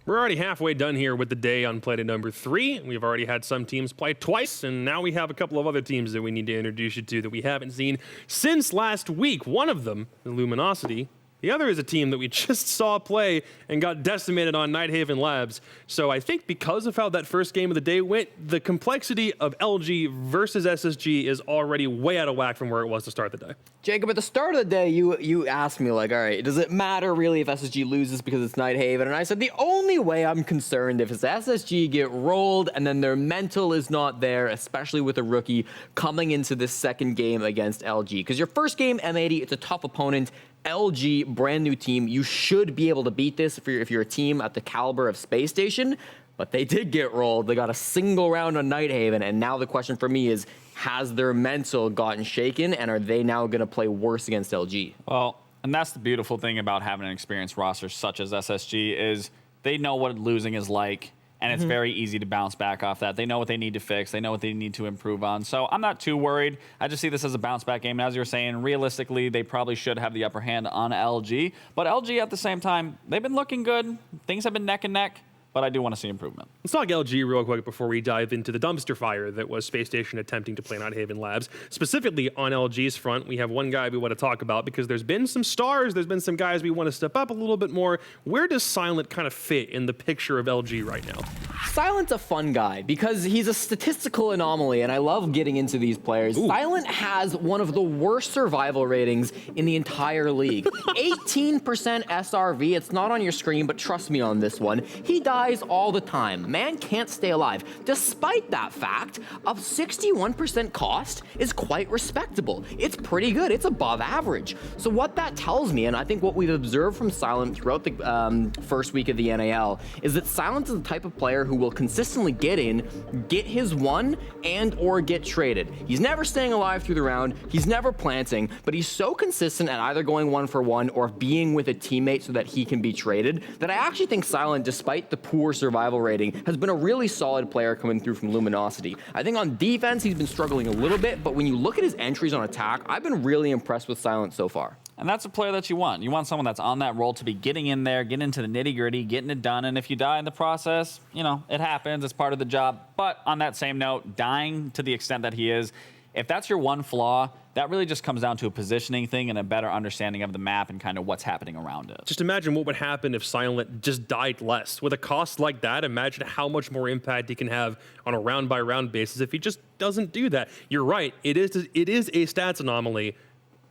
We're already halfway done here with the day on play to number 3. We've already had some teams play twice, and now we have a couple of other teams that we need to introduce you to that we haven't seen since last week. One of them, the Luminosity. The other is a team that we just saw play and got decimated on Nighthaven Labs. So I think because of how that first game of the day went, the complexity of LG versus SSG is already way out of whack from where it was to start the day. Jacob, at the start of the day, you asked me, like, all right, does it matter really if SSG loses because it's Nighthaven? And I said the only way I'm concerned if it's SSG get rolled and then their mental is not there, especially with a rookie coming into this second game against LG. Because your first game, M80, it's a tough opponent. LG, brand new team. You should be able to beat this if you're a team at the caliber of Spacestation. But they did get rolled. They got a single round on Nighthaven. And now the question for me is, has their mental gotten shaken? And are they now going to play worse against LG? Well, and that's the beautiful thing about having an experienced roster such as SSG is they know what losing is like. And it's very easy to bounce back off that. They know what they need to fix. They know what they need to improve on. So I'm not too worried. I just see this as a bounce back game. And as you were saying, realistically, they probably should have the upper hand on LG. But LG at the same time, they've been looking good. Things have been neck and neck. But I do want to see improvement. Let's talk LG real quick before we dive into the dumpster fire that was Spacestation attempting to play Nighthaven Labs. Specifically on LG's front, we have one guy we want to talk about because there's been some stars, there's been some guys we want to step up a little bit more. Where does Silent kind of fit in the picture of LG right now? Silent's a fun guy because he's a statistical anomaly, and I love getting into these players. Ooh. Silent has one of the worst survival ratings in the entire league. 18% SRV. It's not on your screen, but trust me on this one. He dies all the time. Man can't stay alive. Despite that fact, a 61% cost is quite respectable. It's pretty good. It's above average. So what that tells me, and I think what we've observed from Silent throughout the first week of the NAL, is that Silent is the type of player who will consistently get in, get his one, and or get traded. He's never staying alive through the round. He's never planting, but he's so consistent at either going 1-for-1 or being with a teammate so that he can be traded that I actually think Silent, despite the poor survival rating, has been a really solid player coming through from Luminosity. I think on defense, he's been struggling a little bit, but when you look at his entries on attack, I've been really impressed with Silent so far. And that's a player that you want. You want someone that's on that role to be getting in there, getting into the nitty-gritty, getting it done. And if you die in the process, you know, it happens. It's part of the job. But on that same note, dying to the extent that he is, if that's your one flaw, that really just comes down to a positioning thing and a better understanding of the map and kind of what's happening around it. Just imagine what would happen if Silent just died less. With a cost like that, imagine how much more impact he can have on a round-by-round basis if he just doesn't do that. You're right. It is a stats anomaly.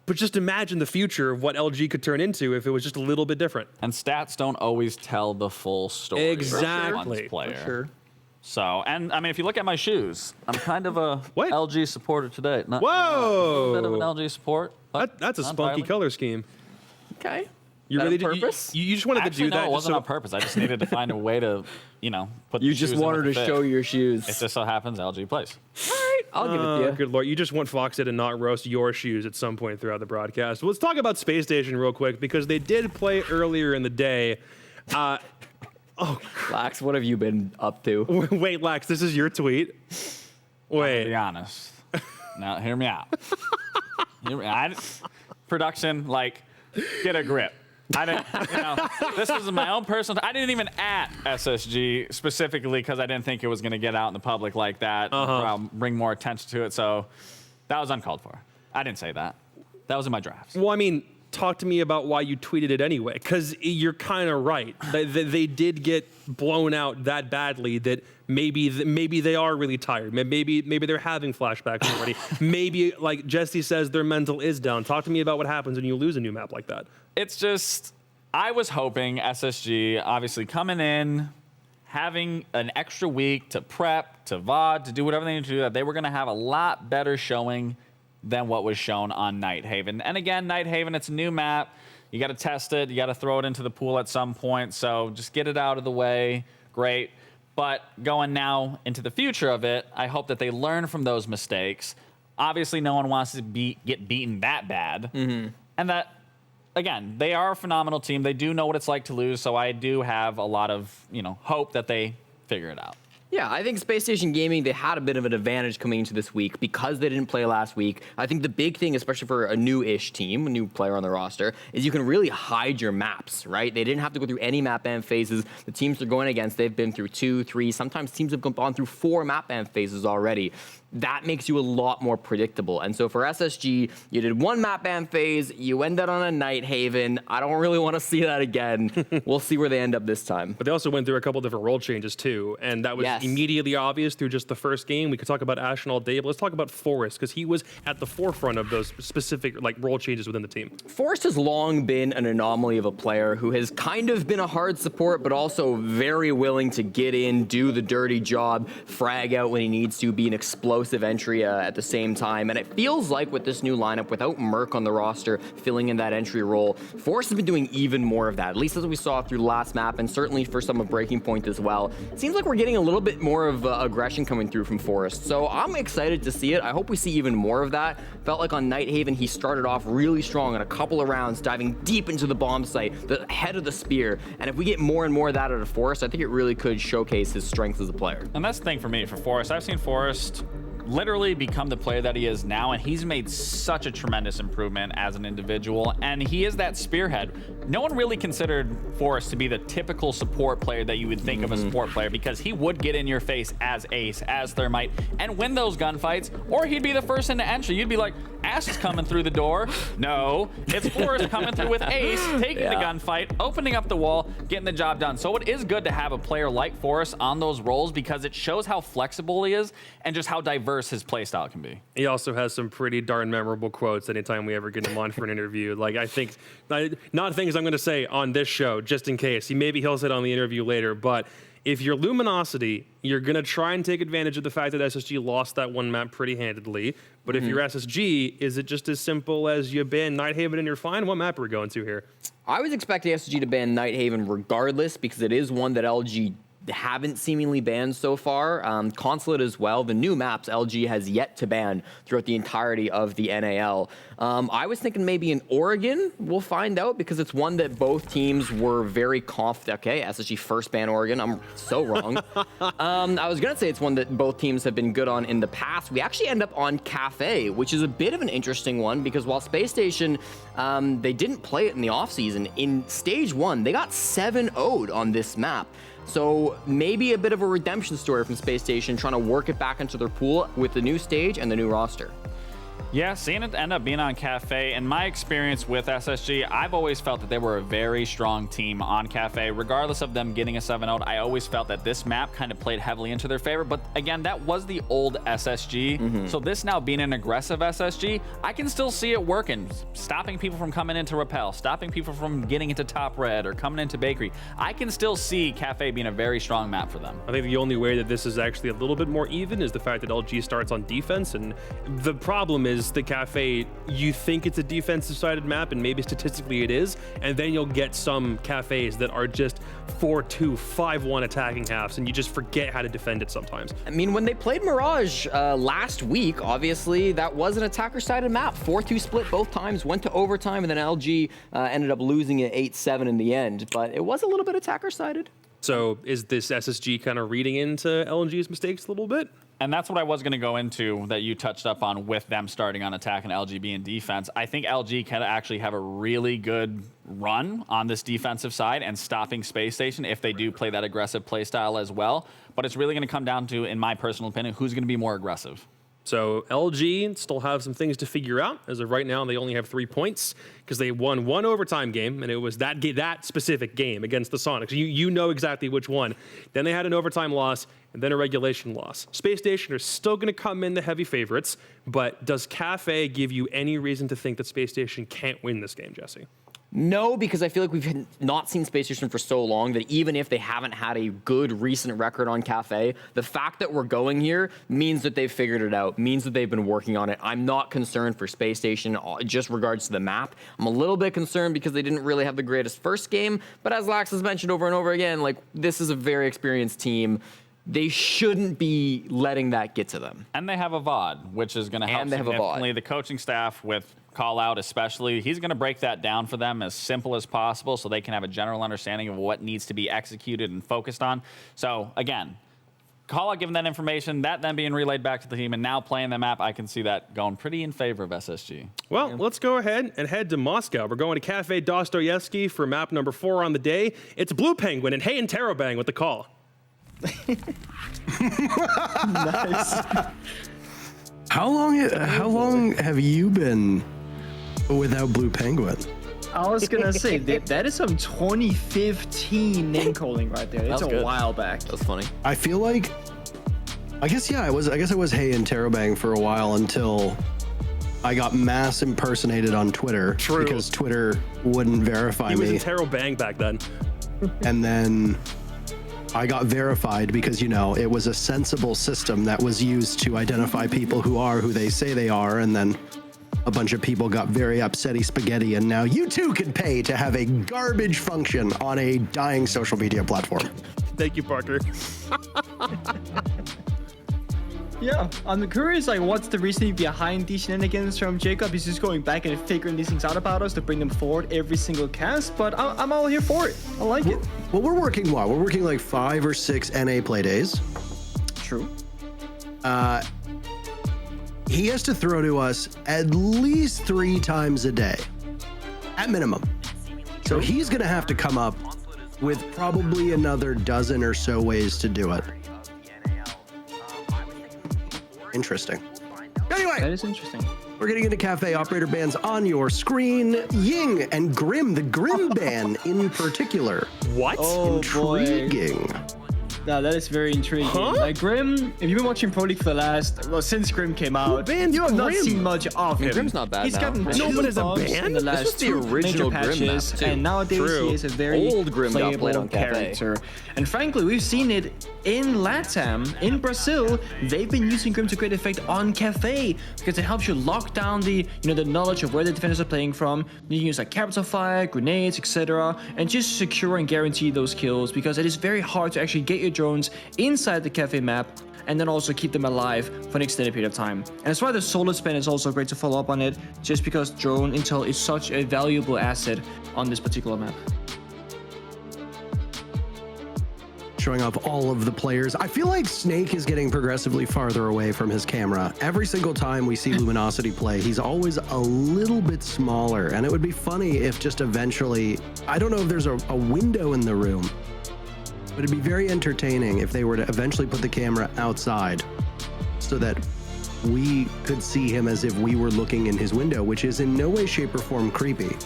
But just imagine the future of what LG could turn into if it was just a little bit different. And stats don't always tell the full story. Exactly. For player. For sure. So, and I mean, if you look at my shoes, I'm kind of a LG supporter today. Whoa! A little bit of an LG support. That's a spunky color scheme. Okay. You really on purpose? You just wanted Actually, to do that. No, it wasn't on purpose. I just needed to find a way to, you know, put You the just shoes in wanted with to the show fit. your shoes. It just so happens LG plays. All right, I'll give it to you. Good Lord. You just want Fox to not roast your shoes at some point throughout the broadcast. Well, let's talk about Spacestation real quick because they did play earlier in the day. Lax, what have you been up to? Wait, Lax, this is your tweet? Wait. To be honest. Now, hear me out. Production, like, get a grip. I didn't, you know, this was my own personal. I didn't even at SSG specifically because I didn't think it was going to get out in the public like that, bring more attention to it. So that was uncalled for. I didn't say that. That was in my drafts. Well, I mean, talk to me about why you tweeted it anyway, because you're kind of right. They did get blown out that badly that maybe they are really tired. Maybe they're having flashbacks already. Maybe, like Jesse says, their mental is down. Talk to me about what happens when you lose a new map like that. It's just, I was hoping SSG, obviously coming in, having an extra week to prep, to VOD, to do whatever they need to do, that they were going to have a lot better showing than what was shown on Nighthaven. And again, Nighthaven, it's a new map. You got to test it. You got to throw it into the pool at some point. So just get it out of the way. Great. But going now into the future of it, I hope that they learn from those mistakes. Obviously, no one wants to get beaten that bad. And that, again, they are a phenomenal team. They do know what it's like to lose. So I do have a lot of, hope that they figure it out. Yeah, I think Space Station Gaming, they had a bit of an advantage coming into this week because they didn't play last week. I think the big thing, especially for a new-ish team, a new player on the roster, is you can really hide your maps, right? They didn't have to go through any map ban phases. The teams they're going against, they've been through 2, 3, sometimes teams have gone through 4 map ban phases already. That makes you a lot more predictable. And so for SSG, you did 1 map ban phase, you ended on a Night Haven. I don't really want to see that again. We'll see where they end up this time. But they also went through a couple different role changes too, and that was immediately obvious through just the first game. We could talk about Ashen all day, but let's talk about Forrest, because he was at the forefront of those specific role changes within the team. Forrest has long been an anomaly of a player who has kind of been a hard support, but also very willing to get in, do the dirty job, frag out when he needs to, be an explosive entry at the same time. And it feels like with this new lineup, without Merc on the roster filling in that entry role, Forrest has been doing even more of that, at least as we saw through the last map, and certainly for some of Breaking Point as well. It seems like we're getting a little bit more of aggression coming through from Forrest. So I'm excited to see it. I hope we see even more of that. Felt like on Night Haven, he started off really strong in a couple of rounds, diving deep into the bomb site, the head of the spear. And if we get more and more of that out of Forrest, I think it really could showcase his strengths as a player. And that's the thing for me, for Forrest. I've seen Forrest literally become the player that he is now, and he's made such a tremendous improvement as an individual, and he is that spearhead. No one really considered Forrest to be the typical support player that you would think of a support player, because he would get in your face as Ace, as Thermite, and win those gunfights, or he'd be the first into entry. You'd be like, Ash is coming through the door. No, it's Forrest coming through with Ace, taking the gunfight, opening up the wall, getting the job done. So it is good to have a player like Forrest on those roles, because it shows how flexible he is and just how diverse his playstyle can be. He also has some pretty darn memorable quotes anytime we ever get him on for an interview. Like, I think, not things I'm going to say on this show, just in case. Maybe he'll say it on the interview later, but if you're Luminosity, you're going to try and take advantage of the fact that SSG lost that one map pretty handedly. But if you're SSG, is it just as simple as you ban Night Haven and you're fine? What map are we going to here? I was expecting SSG to ban Night Haven regardless, because it is one that LG haven't seemingly banned so far. Consulate as well. The new maps LG has yet to ban throughout the entirety of the NAL. I was thinking maybe in Oregon. We'll find out, because it's one that both teams were very confident. Okay, SSG first ban Oregon. I'm so wrong. I was going to say it's one that both teams have been good on in the past. We actually end up on Kafe, which is a bit of an interesting one, because while Space Station, they didn't play it in the offseason, in Stage 1, they got 7-0'd on this map. So maybe a bit of a redemption story from Space Station, trying to work it back into their pool with the new stage and the new roster. Yeah, seeing it end up being on Kafe, in my experience with SSG, I've always felt that they were a very strong team on Kafe. Regardless of them getting a 7-0, I always felt that this map kind of played heavily into their favor. But again, that was the old SSG. So this now being an aggressive SSG, I can still see it working. Stopping people from coming into Rappel, stopping people from getting into Top Red or coming into Bakery. I can still see Kafe being a very strong map for them. I think the only way that this is actually a little bit more even is the fact that LG starts on defense. And the problem is the Kafe, you think it's a defensive-sided map, and maybe statistically it is, and then you'll get some Kafes that are just 4-2, 5-1 attacking halves, and you just forget how to defend it sometimes. I mean, when they played Mirage last week, obviously, that was an attacker-sided map. 4-2 split both times, went to overtime, and then LG ended up losing it 8-7 in the end, but it was a little bit attacker-sided. So is this SSG kind of reading into LG's mistakes a little bit? And that's what I was going to go into that you touched up on with them starting on attack and LG being defense. I think LG can actually have a really good run on this defensive side and stopping Space Station if they do play that aggressive play style as well. But it's really going to come down to, in my personal opinion, who's going to be more aggressive. So LG still have some things to figure out. As of right now, they only have 3 points because they won one overtime game, and it was that specific game against the Sonics. You know exactly which one. Then they had an overtime loss, and then a regulation loss. Space Station are still going to come in the heavy favorites, but does Kafe give you any reason to think that Space Station can't win this game, Jesse? No, because I feel like we've not seen Space Station for so long that even if they haven't had a good recent record on Kafe, the fact that we're going here means that they've figured it out, means that they've been working on it. I'm not concerned for Space Station just regards to the map. I'm a little bit concerned because they didn't really have the greatest first game, but as Lax has mentioned over and over again, like, this is a very experienced team. They shouldn't be letting that get to them. And they have a VOD, which is going to help significantly. The coaching staff with Call Out especially, he's going to break that down for them as simple as possible so they can have a general understanding of what needs to be executed and focused on. So again, Call out giving that information, that then being relayed back to the team, and now playing the map, I can see that going pretty in favor of SSG. Well, let's go ahead and head to Moscow. We're going to Kafe Dostoevsky for map number 4 on the day. It's Blue Penguin and Hey and Terrabang with the call. Nice. How long have you been without Blue Penguin? I was gonna say that is some 2015 name calling right there. It's a good. while back. That's funny. I feel like, I guess I was Hey and Terrabang for a while until I got mass impersonated on Twitter. True. Because Twitter wouldn't verify He was me. in Terrabang back then. And then I got verified because, you know, it was a sensible system that was used to identify people who are who they say they are. And then a bunch of people got very upsetty spaghetti, and now you too can pay to have a garbage function on a dying social media platform. Thank you, Parker. Yeah, I'm curious, like, what's the reasoning behind these shenanigans from Jacob? He's just going back and figuring these things out about us to bring them forward every single cast, but I'm all here for it. I like it. Well, we're working what? We're working like 5 or 6 NA play days. True. He has to throw to us at least 3 times a day, at minimum. So he's gonna have to come up with probably another dozen or so ways to do it. Interesting. That Anyway, is interesting. we're getting into Kafe operator bands on your screen. Ying and Grim, the Grim ban in particular. What? Oh, boy. Intriguing. No, that is very intriguing. Huh? Like, Grim, if you've been watching Pro League for since Grim came out, bans you have not Grim? seen much of him. Grim's not bad He's now. gotten No, two but as a buffs ban? in the This last was the two original major Grim map, patches, too. and nowadays True. he is a very Old Grim got played playable on Kafe. character. And frankly, we've seen it in LATAM, in Brazil. They've been using Grim to great effect on Kafe because it helps you lock down the knowledge of where the defenders are playing from. You can use like capital fire, grenades, etc., and just secure and guarantee those kills because it is very hard to actually get your drones inside the Kafe map and then also keep them alive for an extended period of time. And that's why the solar span is also great to follow up on it, just because drone intel is such a valuable asset on this particular map. Showing off all of the players. I feel like Snake is getting progressively farther away from his camera. Every single time we see Luminosity play, he's always a little bit smaller. And it would be funny if just eventually, I don't know if there's a window in the room, but it'd be very entertaining if they were to eventually put the camera outside so that we could see him as if we were looking in his window, which is in no way, shape, or form creepy.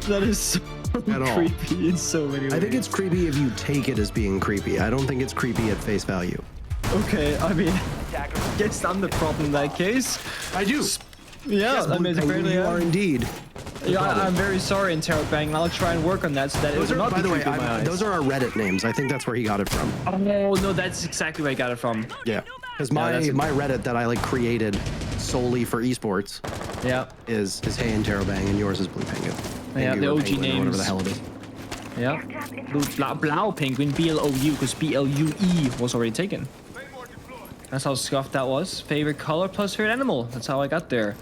That is so At all. creepy in so many ways. I think it's creepy if you take it as being creepy. I don't think it's creepy at face value. okay. I mean, guess I'm the problem in that case. I do. Yeah, I mean, apparently, you are indeed. yeah, I'm very sorry in Terrabang, and I'll try and work on that so that it Those will are, not by be the way, creepy in my eyes. those are our Reddit names. I think that's where he got it from. Oh no, that's exactly where I got it from. Yeah, because that's my Reddit that I like created solely for esports Yeah, is Hey and Terrabang, and yours is Blue Penguin. Yeah, Penguin the or OG Penguin or whatever names. the hell it is. yeah. Blau Penguin, BLOU, because BLUE was already taken. That's how scuffed that was. Favorite color plus favorite animal. That's how I got there.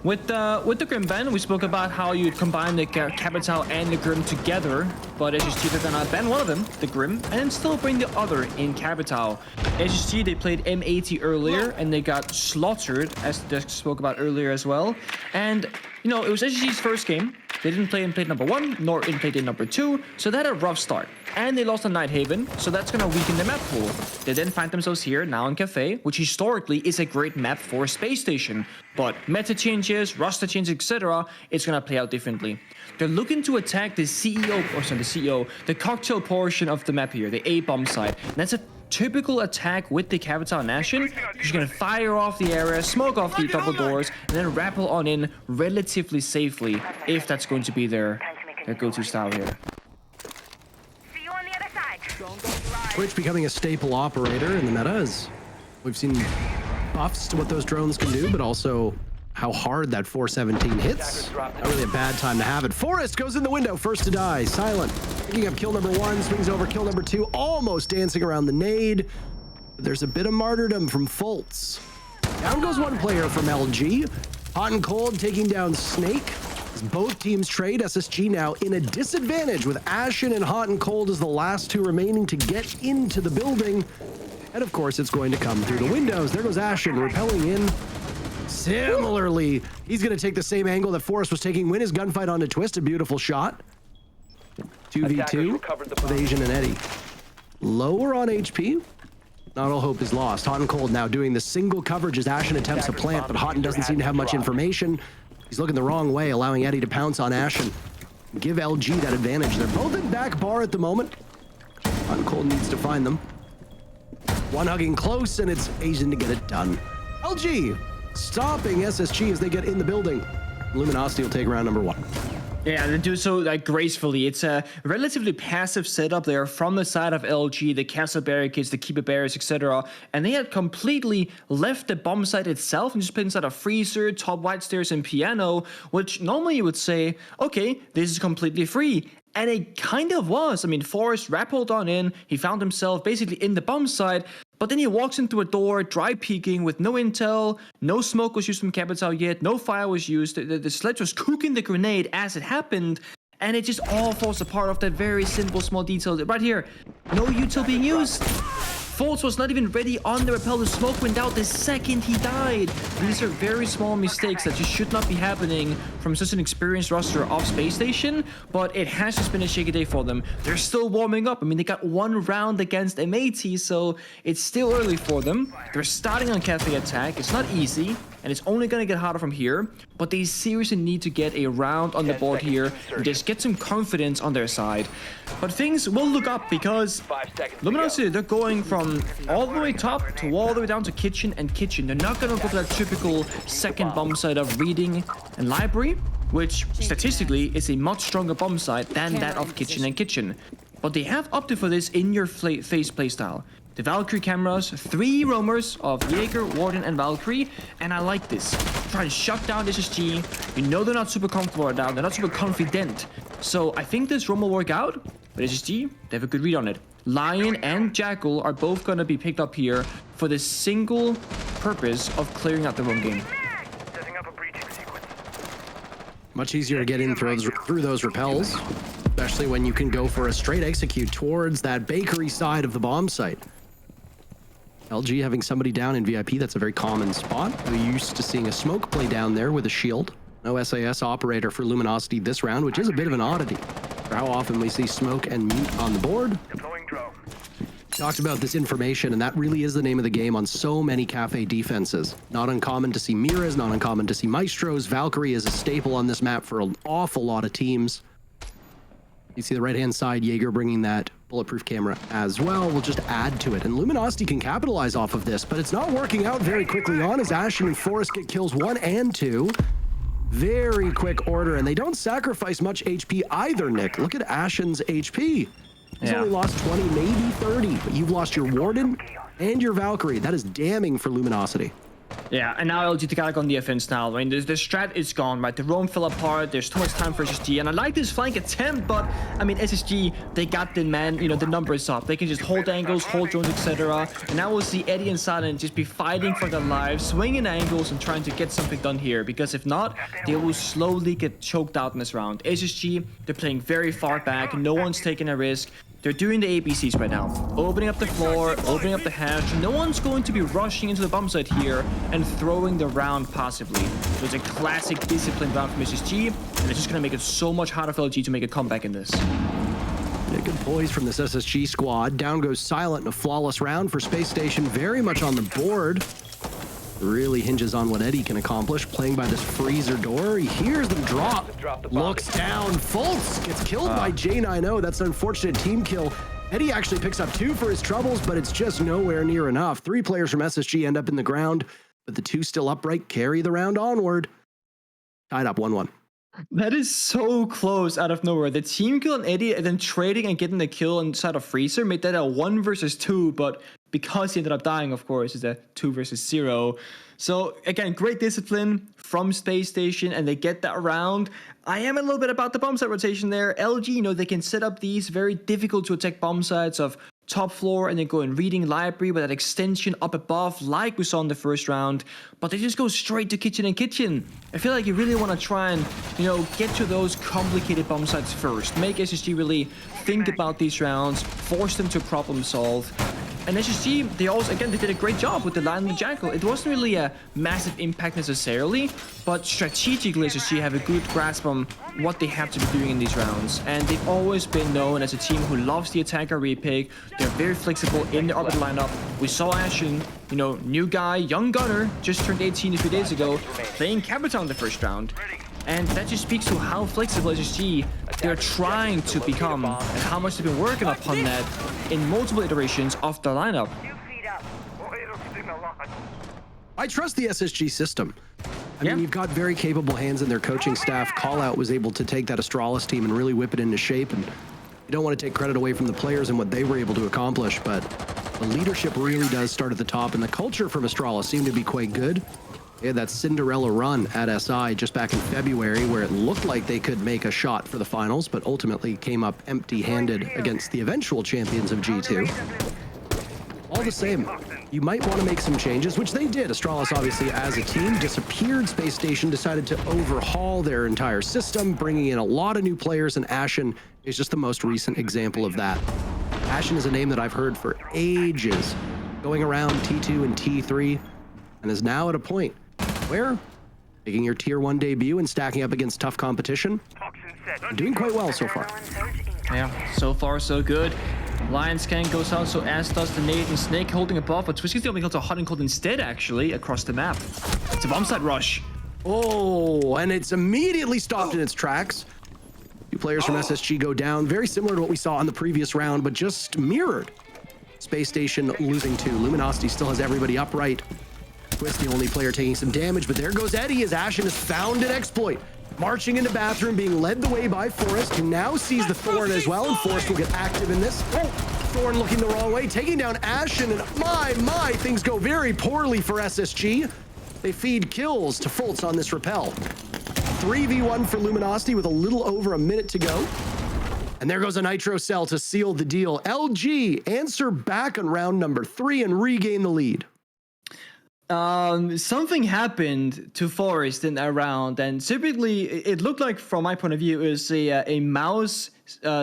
With the Grim ban, we spoke about how you'd combine the Capital and the Grim together, but SSG they're gonna ban one of them, the Grim, and then still bring the other in Capital. SSG, they played M80 earlier, and they got slaughtered, as Desk spoke about earlier as well. And, you know, it was SSG's first game. They didn't play in plate number 1, nor in plate number 2, so they had a rough start. And they lost on Night Haven, so that's gonna weaken their map pool. They then find themselves here, now in Kafe, which historically is a great map for Space Station. But meta changes, roster changes, etc., it's gonna play out differently. They're looking to attack the the cocktail portion of the map here, the A-bomb side. And that's a typical attack with the Capital and Ashen. You're gonna fire off the area, smoke off the double doors, and then rappel on in relatively safely, if that's going to be their go-to style here. See you on the other side. Twitch becoming a staple operator in the meta as we've seen buffs to what those drones can do, but also how hard that 417 hits. Not really a bad time to have it. Forrest goes in the window, first to die. Silent picking up kill number 1, swings over kill number 2, almost dancing around the nade. There's a bit of martyrdom from Fultz. Down goes one player from LG. Hot and Cold taking down Snake. As both teams trade, SSG now in a disadvantage with Ashen and Hot and Cold as the last two remaining to get into the building. And of course, it's going to come through the windows. There goes Ashen, repelling in. Similarly, he's going to take the same angle that Forrest was taking, win his gunfight onto Twist. A beautiful shot. 2v2 with Asian and Eddie. Lower on HP. Not all hope is lost. Hot and Cold now doing the single coverage as Ashen attempts to plant, but Houghton doesn't seem to have much information. He's looking the wrong way, allowing Eddie to pounce on Ashen. Give LG that advantage. They're both in back bar at the moment. Hot and Cold needs to find them. One hugging close, and it's Asian to get it done. LG stopping SSG as they get in the building. Luminosity will take round number 1. Yeah, they do so like gracefully. It's a relatively passive setup there from the side of LG, the castle barricades, the keeper barriers, etc. And they had completely left the bomb site itself and just put inside a freezer, top white stairs, and piano, which normally you would say, okay, this is completely free. And it kind of was. I mean, Forrest rappelled on in. He found himself basically in the bomb site. But then he walks into a door, dry peeking with no intel, no smoke was used from Capital yet, no fire was used, the sledge was cooking the grenade as it happened, and it just all falls apart of that very simple small detail. Right here, no util being used. Vods was not even ready on the rappel. The smoke went out the second he died. These are very small mistakes that just should not be happening from such an experienced roster of Spacestation, but it has just been a shaky day for them. They're still warming up. I mean, they got 1 round against MAT, so it's still early for them. They're starting on Kafe attack. It's not easy, and it's only going to get harder from here, but they seriously need to get a round on the board here and just get some confidence on their side. But things will look up because Luminosity, they're going from all the way top to all the way down to kitchen and kitchen. They're not going to go for that typical second bomb site of reading and library, which statistically is a much stronger bomb site than that of kitchen and kitchen. But they have opted for this in your face playstyle. The Valkyrie cameras, 3 roamers of Jaeger, Warden, and Valkyrie, and I like this. Try to shut down SSG. You know they're not super comfortable right now, they're not super confident. So I think this roam will work out, but SSG, they have a good read on it. Lion and Jackal are both going to be picked up here for the single purpose of clearing out the roam game. Much easier to get in through those rappels, especially when you can go for a straight execute towards that bakery side of the bomb site. LG having somebody down in VIP, that's a very common spot. We're used to seeing a smoke play down there with a shield. No SAS operator for Luminosity this round, which is a bit of an oddity for how often we see smoke and mute on the board. Talked about this information, and that really is the name of the game on so many Kafe defenses. Not uncommon to see Miras, not uncommon to see Maestros. Valkyrie is a staple on this map for an awful lot of teams. You see the right-hand side, Jaeger bringing that bulletproof camera as well. We'll just add to it, and Luminosity can capitalize off of this, but it's not working out very quickly on as Ashen and Forrest get kills 1 and 2. Very quick order, and they don't sacrifice much HP either, Nick. Look at Ashen's HP. He's only lost 20, maybe 30, but you've lost your Warden and your Valkyrie. That is damning for Luminosity. Yeah, and now LG Takalik on the offense now. I mean, the strat is gone, right? The roam fell apart. There's too much time for SSG. And I like this flank attempt, but I mean, SSG, they got the man, you know, the number is up. They can just hold angles, hold drones, etc. And now we'll see Eddie and Silent just be fighting for their lives, swinging angles and trying to get something done here. Because if not, they will slowly get choked out in this round. SSG, they're playing very far back. No one's taking a risk. They're doing the ABCs right now. Opening up the floor, opening up the hatch. No one's going to be rushing into the bomb site here and throwing the round passively. So it's a classic disciplined round from SSG, and it's just going to make it so much harder for LG to make a comeback in this. Yeah, good poise from this SSG squad. Down goes Silent in a flawless round for Spacestation. Very much on the board. Really hinges on what Eddie can accomplish. Playing by this freezer door. He hears them drop. Looks down. Fultz gets killed by J90. That's an unfortunate team kill. Eddie actually picks up 2 for his troubles, but it's just nowhere near enough. 3 players from SSG end up in the ground, but the 2 still upright carry the round onward. Tied up 1-1. That is so close out of nowhere. The team kill on Eddie and then trading and getting the kill inside of Freezer made that a 1 versus 2, but because he ended up dying, of course, it's a 2 versus 0. So again, great discipline from Spacestation, and they get that round. I am a little bit about the bomb site rotation there. LG, you know, they can set up these very difficult to attack bomb sites of top floor and then go in reading library with that extension up above like we saw in the first round, but they just go straight to kitchen and kitchen. I feel like you really want to try and, you know, get to those complicated bomb sites first. Make SSG really think about these rounds, force them to problem solve. And SSG, they also, again, they did a great job with the Lion and the Jackal. It wasn't really a massive impact necessarily, but strategically SSG have a good grasp on what they have to be doing in these rounds. And they've always been known as a team who loves the attacker repick. They're very flexible in the orbital lineup. We saw Ashen, you know, new guy, young gunner, just turned 18 a few days ago, playing Capital in the first round. And that just speaks to how flexible SSG they're trying to become and how much they've been working upon that in multiple iterations of the lineup. I trust the SSG system. I mean, you've got very capable hands in their coaching staff. Callout was able to take that Astralis team and really whip it into shape. And you don't want to take credit away from the players and what they were able to accomplish, but the leadership really does start at the top, and the culture from Astralis seemed to be quite good. They had that Cinderella run at SI just back in February where it looked like they could make a shot for the finals, but ultimately came up empty-handed against the eventual champions of G2. All the same, you might want to make some changes, which they did. Astralis, obviously, as a team, disappeared. Spacestation decided to overhaul their entire system, bringing in a lot of new players, and Ashen is just the most recent example of that. Ashen is a name that I've heard for ages, going around T2 and T3, and is now at a point where making your Tier 1 debut and stacking up against tough competition, doing quite well so far. Yeah, so far so good. Lion scan goes out, so as does the Nate and Snake holding above, but Twisky's the only kill to hot and cold instead, actually, across the map. It's a bomb site rush. Oh, and it's immediately stopped in its tracks. Two players from SSG go down, very similar to what we saw in the previous round, but just mirrored. Space Station losing 2. Luminosity still has everybody upright. Twist, the only player taking some damage, but there goes Eddie as Ashen has found an exploit. Marching into bathroom, being led the way by Forrest, who now sees the Thorn as well, and Forrest will get active in this. Oh, Thorn looking the wrong way, taking down Ashen, and my, things go very poorly for SSG. They feed kills to Fultz on this rappel. 3v1 for Luminosity with a little over a minute to go. And there goes a Nitro Cell to seal the deal. LG answer back on round number 3 and regain the lead. Something happened to Forrest in that round, and typically it looked like, from my point of view, it was a mouse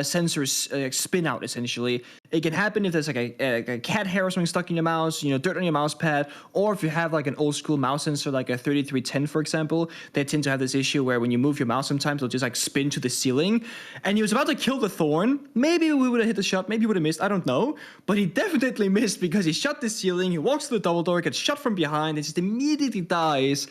sensor spin out. Essentially, it can happen if there's like a cat hair or something stuck in your mouse, you know, dirt on your mouse pad, or if you have like an old school mouse sensor like a 3310, for example. They tend to have this issue where when you move your mouse, sometimes it'll just like spin to the ceiling. And he was about to kill the Thorn. Maybe we would have hit the shot, maybe he would have missed, I don't know, but he definitely missed because he shot the ceiling. He walks to the double door, gets shot from behind, and just immediately dies.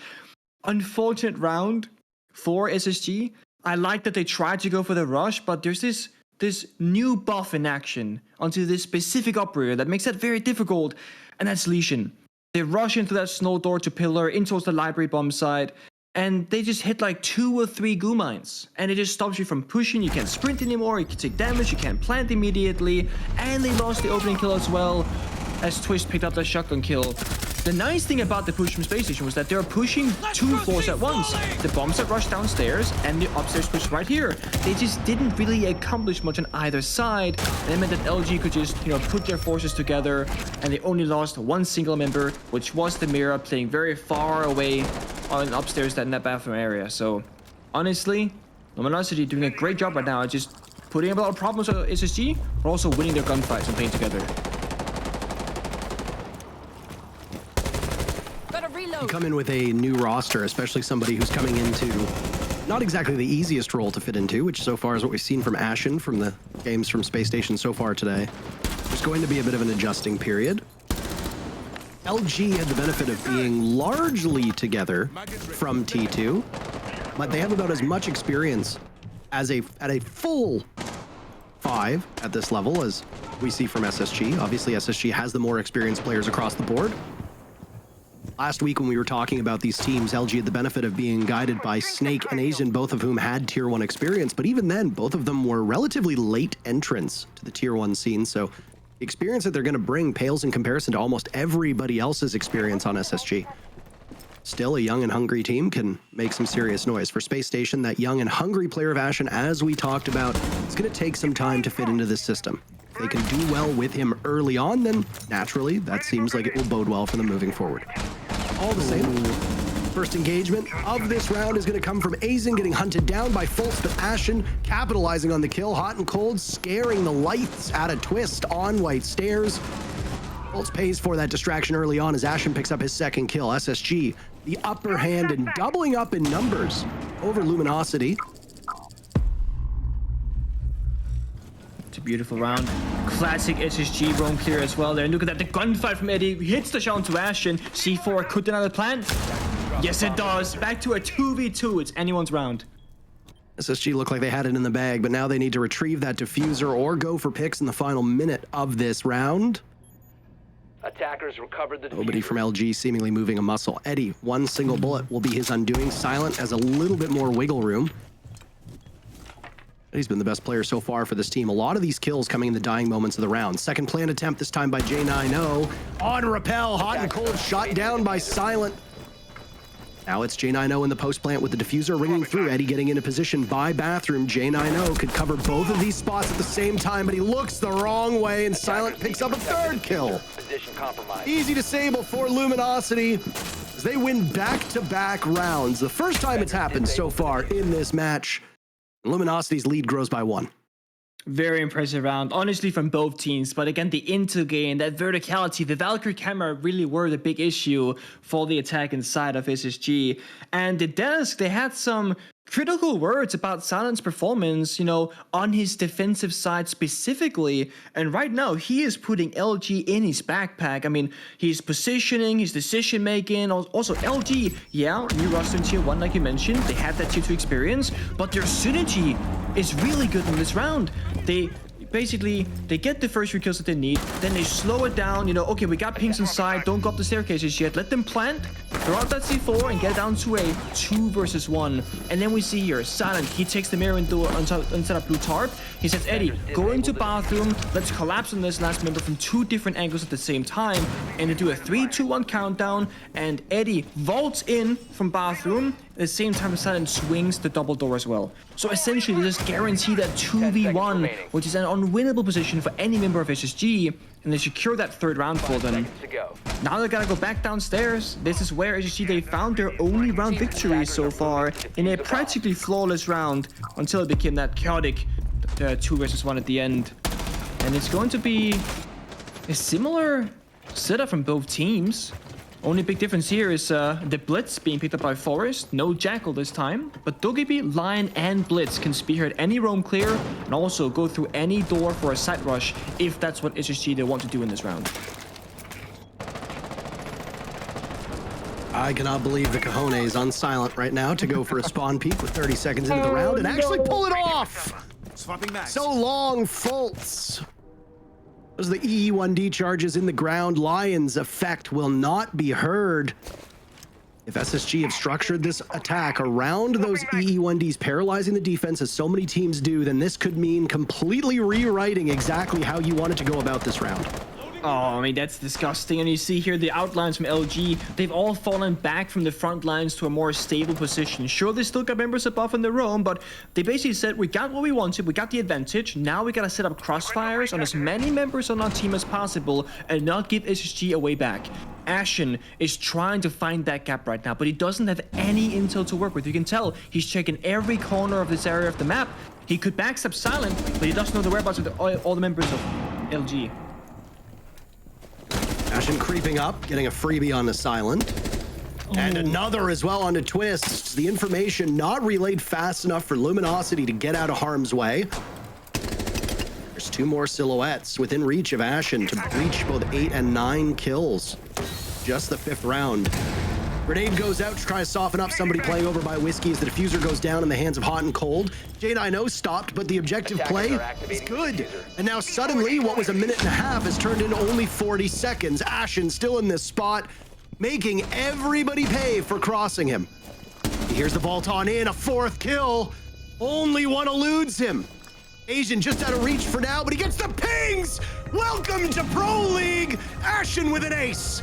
Unfortunate round for SSG. I like that they tried to go for the rush, but there's this new buff in action onto this specific operator that makes that very difficult, and that's Lesion. They rush into that snow door to pillar, in towards the library bomb site, and they just hit like 2 or 3 goo mines, and it just stops you from pushing. You can't sprint anymore, you can take damage, you can't plant immediately, and they lost the opening kill as well, as Twist picked up that shotgun kill. The nice thing about the push from Space Station was that they were pushing 2 floors at once. The bombs that rushed downstairs and the upstairs push right here. They just didn't really accomplish much on either side. And it meant that LG could just, you know, put their forces together, and they only lost 1 single member, which was the Mira, playing very far away on upstairs in that bathroom area. So honestly, Luminosity doing a great job right now, just putting up a lot of problems with SSG, but also winning their gunfights and playing together. You come in with a new roster, especially somebody who's coming into not exactly the easiest role to fit into, which so far is what we've seen from Ashen from the games from Space Station so far today. There's going to be a bit of an adjusting period. LG had the benefit of being largely together from T2, but they have about as much experience as at a full 5 at this level as we see from SSG. Obviously, SSG has the more experienced players across the board. Last week when we were talking about these teams, LG had the benefit of being guided by Snake and Ashen, both of whom had Tier 1 experience, but even then, both of them were relatively late entrants to the Tier 1 scene, so the experience that they're going to bring pales in comparison to almost everybody else's experience on SSG. Still, a young and hungry team can make some serious noise. For Space Station, that young and hungry player of Ashen, as we talked about, it's going to take some time to fit into this system. If they can do well with him early on, then naturally, that seems like it will bode well for them moving forward. All the same, first engagement of this round is going to come from Ashen getting hunted down by Fultz, but Ashen capitalizing on the kill, hot and cold, scaring the lights out of Twist on White Stairs. Bolts pays for that distraction early on as Ashen picks up his second kill. SSG, the upper hand and doubling up in numbers over Luminosity. It's a beautiful round. Classic SSG roam clear as well there. And look at that, the gunfight from Eddie. Hits the shot to Ashen. C4 could another plant. Yes, it does. Back to a 2v2. It's anyone's round. SSG looked like they had it in the bag, but now they need to retrieve that diffuser or go for picks in the final minute of this round. Attackers recovered the Nobody diffuser. from LG seemingly moving a muscle. Eddie, one single bullet will be his undoing. Silent has a little bit more wiggle room. He's been the best player so far for this team. A lot of these kills coming in the dying moments of the round. Second plant attempt this time by J90. On rappel, hot and cold, shot down by Silent. Now it's J90 in the post plant with the diffuser ringing through. Eddie getting into position by bathroom. J90 could cover both of these spots at the same time, but he looks the wrong way and Silent picks up a third kill. Position compromised. Easy disable for Luminosity as they win back-to-back rounds. The first time it's happened so far in this match. Luminosity's lead grows by 1. Very impressive round, honestly, from both teams. But again, the intel game, that verticality, the Valkyrie camera really were the big issue for the attack inside of SSG. And the desk, they had some critical words about Silent's performance, you know, on his defensive side specifically. And right now, he is putting LG in his backpack. I mean, his positioning, his decision making. Also, LG, yeah, new roster in Tier 1, like you mentioned. They had that Tier 2 experience, but their synergy is really good in this round. They get the first 3 kills that they need, then they slow it down, you know, okay, we got pings inside, don't go up the staircases yet, let them plant, throw out that C4 and get down to a 2 versus 1. And then we see here, Silent, he takes the mirror into instead of blue tarp. He says, Eddie, go into bathroom, let's collapse on this last member from 2 different angles at the same time, and they do a 3, 2, 1 countdown, and Eddie vaults in from bathroom. At the same time, Silent swings the double door as well. So essentially, they just guarantee that 2v1, which is an unwinnable position for any member of SSG, and they secure that third round for them. Now they gotta go back downstairs. This is where SSG, they found their only round victory so far in a practically flawless round until it became that chaotic 2 versus 1 at the end. And it's going to be a similar setup from both teams. Only big difference here is the Blitz being picked up by Forest. No Jackal this time. But Dogibi, Lion, and Blitz can spearhead any roam clear and also go through any door for a side rush if that's what SSG they want to do in this round. I cannot believe the cojones on Silent right now to go for a spawn peek with 30 seconds into the round and actually pull it off. So long, Fultz. Those are the EE1D charges in the ground. Lion's effect will not be heard. If SSG have structured this attack around those EE1Ds, paralyzing the defense as so many teams do, then this could mean completely rewriting exactly how you wanted to go about this round. Oh, I mean, that's disgusting. And you see here the outlines from LG. They've all fallen back from the front lines to a more stable position. Sure, they still got members above in the roam, but they basically said, we got what we wanted. We got the advantage. Now we got to set up crossfires on as many members on our team as possible and not give SSG a way back. Ashen is trying to find that gap right now, but he doesn't have any intel to work with. You can tell he's checking every corner of this area of the map. He could backstab Silent, but he doesn't know the whereabouts of all the members of LG. Ashen creeping up, getting a freebie on the Silent. And another as well onto Twists. The information not relayed fast enough for Luminosity to get out of harm's way. There's 2 more silhouettes within reach of Ashen to reach both 8 and 9 kills. Just the 5th round. Grenade goes out to try to soften up somebody playing over by Whiskey as the diffuser goes down in the hands of Hot and Cold. J90 stopped, but the objective play is good. And now suddenly, what was a minute and a half has turned into only 40 seconds. Ashen still in this spot, making everybody pay for crossing him. Here's the vault on in, a 4th kill. Only one eludes him. Asian just out of reach for now, but he gets the pings! Welcome to Pro League! Ashen with an ace!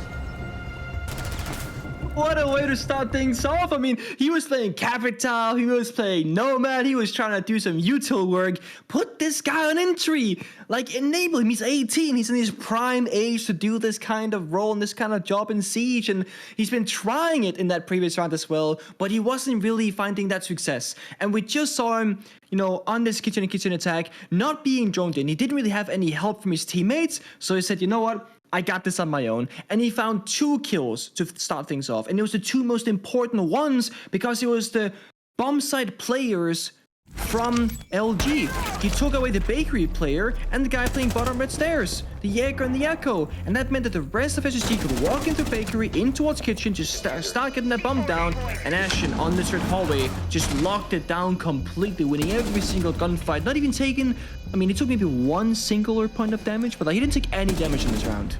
What a way to start things off. I mean, he was playing Capital, he was playing Nomad, he was trying to do some util work. Put this guy on entry. Like, enable him. He's 18. He's in his prime age to do this kind of role and this kind of job in Siege. And he's been trying it in that previous round as well, but he wasn't really finding that success. And we just saw him, you know, on this kitchen attack, not being droned in. He didn't really have any help from his teammates. So he said, you know what? I got this on my own. And he found 2 kills to start things off. And it was the 2 most important ones because it was the bomb site players from LG. He took away the bakery player and the guy playing bottom red stairs, the Jaeger and the Echo, and that meant that the rest of SSG could walk into bakery, in towards kitchen, just start getting that bomb down, and Ashen on this red hallway just locked it down completely, winning every single gunfight, not even taking, I mean, he took maybe 1 singular point of damage, but like, he didn't take any damage in this round.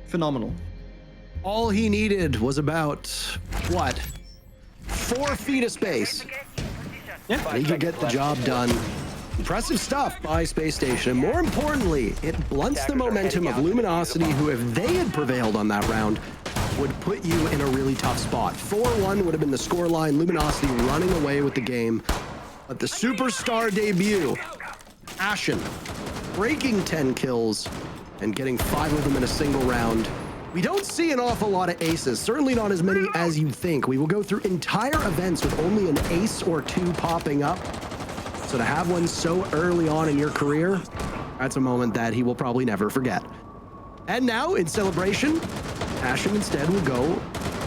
Phenomenal. All he needed was about, what, 4 feet of space. Yeah. He could get the job done. Impressive stuff by Spacestation. And more importantly, it blunts the momentum of Luminosity, who, if they had prevailed on that round, would put you in a really tough spot. 4-1 would have been the scoreline. Luminosity running away with the game. But the superstar debut, Ashen, breaking 10 kills and getting 5 of them in a single round. We don't see an awful lot of aces, certainly not as many as you'd think. We will go through entire events with only an ace or 2 popping up. So to have one so early on in your career, that's a moment that he will probably never forget. And now, in celebration, Ashen instead will go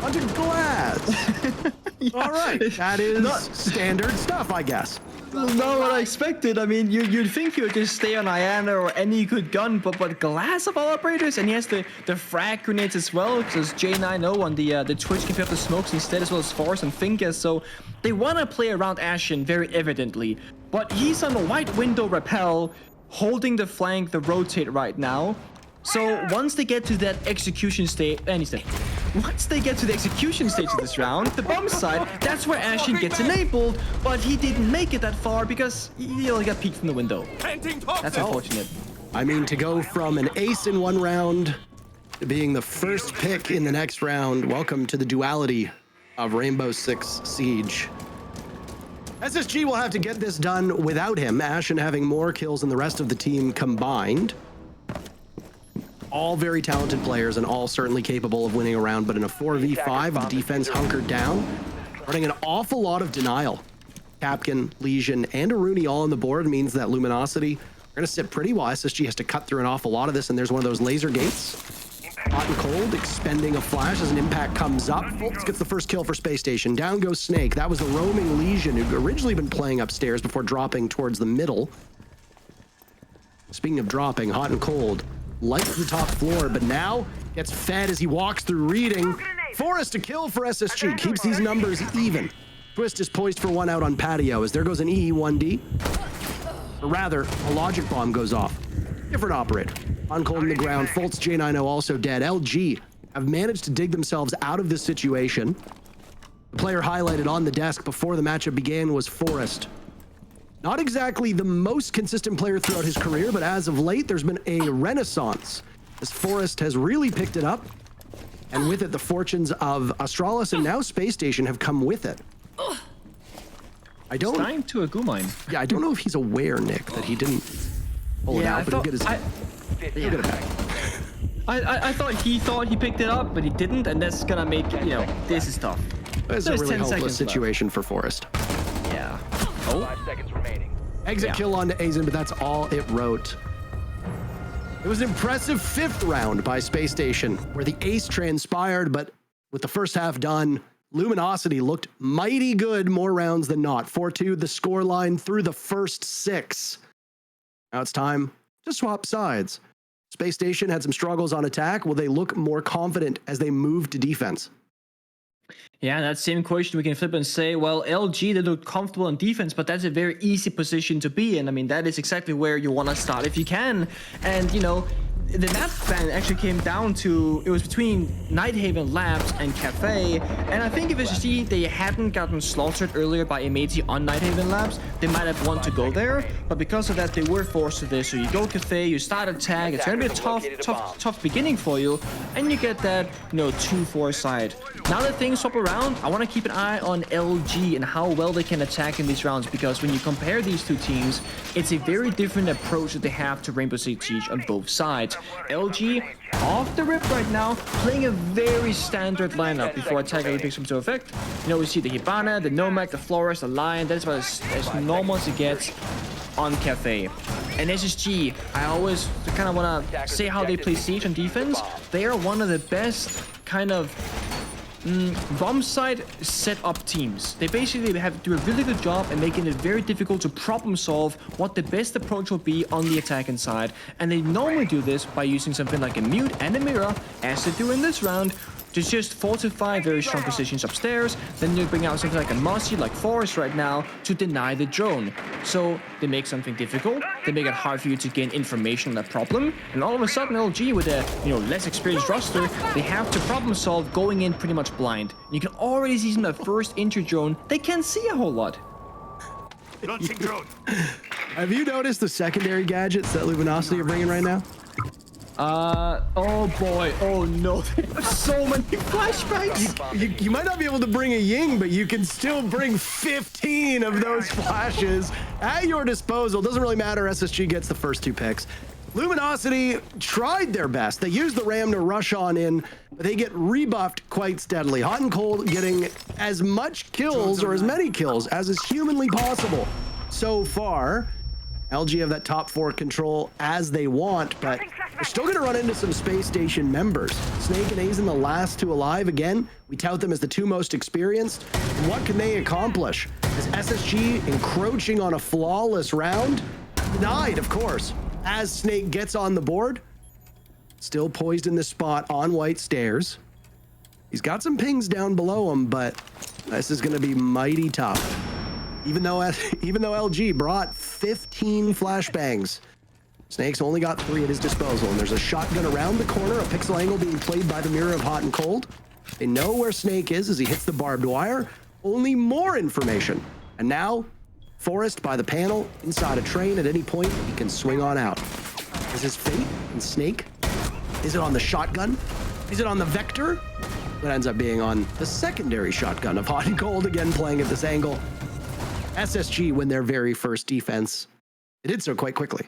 onto glass. Yeah. All right, that is standard stuff, I guess. Not what I expected. I mean, you'd think he would just stay on Iana or any good gun, but glass of all operators, and he has the frag grenades as well, because J90 on the Twitch can pick up the smokes instead, as well as Force and Finkas, so they want to play around Ashen very evidently. But he's on the white window rappel, holding the flank, the rotate right now. So once they get to that execution stage, and he's dead. Once they get to the execution stage of this round, the bomb side, that's where Ashen gets enabled, but he didn't make it that far because he only got peeked from the window. That's unfortunate. I mean, to go from an ace in one round to being the first pick in the next round, welcome to the duality of Rainbow Six Siege. SSG will have to get this done without him, Ashen having more kills than the rest of the team combined. All very talented players and all certainly capable of winning a round, but in a 4v5, the defense hunkered down, running an awful lot of denial. Capkin, Legion, and Aruni all on the board means that Luminosity are going to sit pretty while SSG has to cut through an awful lot of this, and there's one of those laser gates. Hot and cold, expending a flash as an impact comes up. Fultz gets the first kill for Spacestation. Down goes Snake. That was the roaming Legion who'd originally been playing upstairs before dropping towards the middle. Speaking of dropping, Hot and Cold likes the top floor, but now gets fed as he walks through reading. Forrest a kill for SSG, keeps these numbers even. Twist is poised for 1 out on patio as there goes an EE1D. Or rather, a logic bomb goes off. Different operator. On cold in the ground, Fultz J90 also dead. LG have managed to dig themselves out of this situation. The player highlighted on the desk before the matchup began was Forrest. Not exactly the most consistent player throughout his career, but as of late, there's been a renaissance as Forrest has really picked it up. And with it, the fortunes of Astralis and now Spacestation have come with it. I don't... It's time to a goo mine. Yeah, I don't know if he's aware, Nick, that he didn't pull it out, but he'll get his... He'll get it back. I thought he picked it up, but he didn't, and that's gonna make, you know, this is tough. It's a really hopeless situation for Forrest. Yeah. 5 seconds remaining. Exit kill onto Azen, but that's all it wrote. It was an impressive 5th round by Spacestation, where the ace transpired, but with the first half done, Luminosity looked mighty good more rounds than not. 4-2, the scoreline through the first 6. Now it's time to swap sides. Spacestation had some struggles on attack. Will they look more confident as they move to defense? Yeah, that same question we can flip and say, well, LG, they look comfortable on defense, but that's a very easy position to be in. I mean, that is exactly where you want to start if you can. And, you know, the map ban actually came down to, it was between Nighthaven Labs and Kafe, and I think if SSG they hadn't gotten slaughtered earlier by Amati on Nighthaven Labs, they might have wanted to go there, but because of that they were forced to this. So you go Kafe, you start attack, it's gonna be a tough beginning for you, and you get that, you know, 2-4 side. Now that things swap around, I want to keep an eye on LG and how well they can attack in these rounds, because when you compare these two teams, it's a very different approach that they have to Rainbow Six Siege on both sides. LG, off the rip right now, playing a very standard lineup before attack really picks into effect. You know, we see the Hibana, the Nomad, the Flores, the Lion. That's about as normal as it gets. on Kafe. And SSG, I always kind of want to say how they play Siege on defense. They are one of the best kind of bomb side set up teams. They basically do a really good job in making it very difficult to problem solve what the best approach will be on the attacking side. And they normally do this by using something like a mute and a mirror, as they do in this round, to just fortify very strong positions upstairs. Then they bring out something like a Mossy, like Forest right now, to deny the drone. So they make something difficult, they make it hard for you to gain information on that problem, and all of a sudden LG with a less experienced roster, they have to problem solve going in pretty much blind. And you can already see from that first intro drone, they can't see a whole lot. Launching drone. Have you noticed the secondary gadgets that Luminosity are bringing right now? Oh boy, oh no, so many flashbangs. You might not be able to bring a Ying, but you can still bring 15 of those flashes at your disposal. Doesn't really matter, SSG gets the first 2 picks. Luminosity tried their best. They used the Ram to rush on in, but they get rebuffed quite steadily. Hot and Cold getting as much kills or as many kills as is humanly possible so far. LG have that top 4 control as they want, but they're still going to run into some Space Station members. Snake and Azen, the last 2 alive. Again, we tout them as the 2 most experienced. And what can they accomplish? Is SSG encroaching on a flawless round? Denied, of course, as Snake gets on the board. Still poised in this spot on White Stairs. He's got some pings down below him, but this is going to be mighty tough. Even though LG brought 15 flashbangs, Snake's only got 3 at his disposal, and there's a shotgun around the corner, a pixel angle being played by the mirror of Hot and Cold. They know where Snake is as he hits the barbed wire. Only more information. And now, Forest by the panel, inside a train. At any point, he can swing on out. Is his fate in Snake? Is it on the shotgun? Is it on the Vector? It ends up being on the secondary shotgun of Hot and Cold, again playing at this angle. SSG win their very first defense. It did so quite quickly.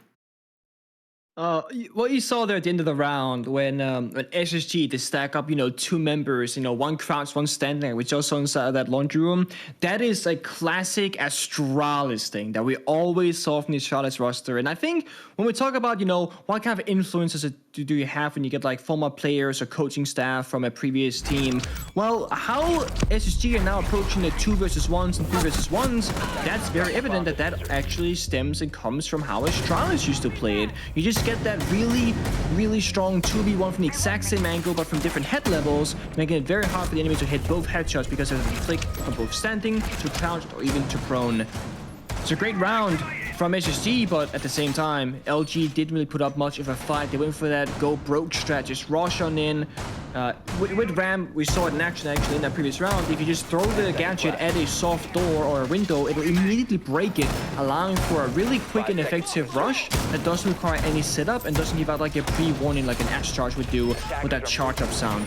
What you saw there at the end of the round when SSG to stack up, 2 members, one crouched, one standing, which also inside of that laundry room. That is a classic Astralis thing that we always saw from the Astralis roster. And I think when we talk about, what kind of influences do you have when you get like former players or coaching staff from a previous team? Well, how SSG are now approaching the 2 versus 1s and 3 versus 1s, that's very evident that actually stems and comes from how Astralis used to play it. You just get that really, really strong 2v1 from the exact same angle but from different head levels, making it very hard for the enemy to hit both headshots because there's a flick from both standing to crouched or even to prone. It's a great round from SSG, but at the same time, LG didn't really put up much of a fight. They went for that go broke strat, just rush on in. With Ram, we saw it in action actually in that previous round. If you just throw the gadget at a soft door or a window, it will immediately break it, allowing for a really quick and effective rush that doesn't require any setup and doesn't give out like a pre-warning like an Ash charge would do with that charge up sound.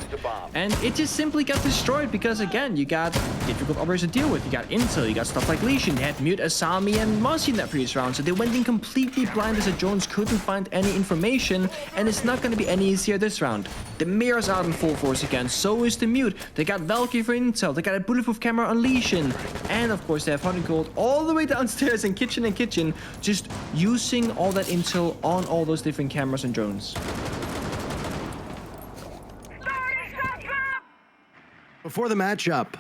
And it just simply got destroyed because again, you got difficult operators to deal with. You got Intel, you got stuff like Lesion, you had Mute, Asami, and Mossy in that previous round. So they went in completely blind as the Jones couldn't find any information, and it's not going to be any easier this round. The mirror's out in full force again, so is the Mute. They got Valkyrie for Intel, they got a bulletproof camera on Lesion, and of course they have Hot and Cold all the way downstairs in kitchen, just using all that intel on all those different cameras and drones. Before the matchup,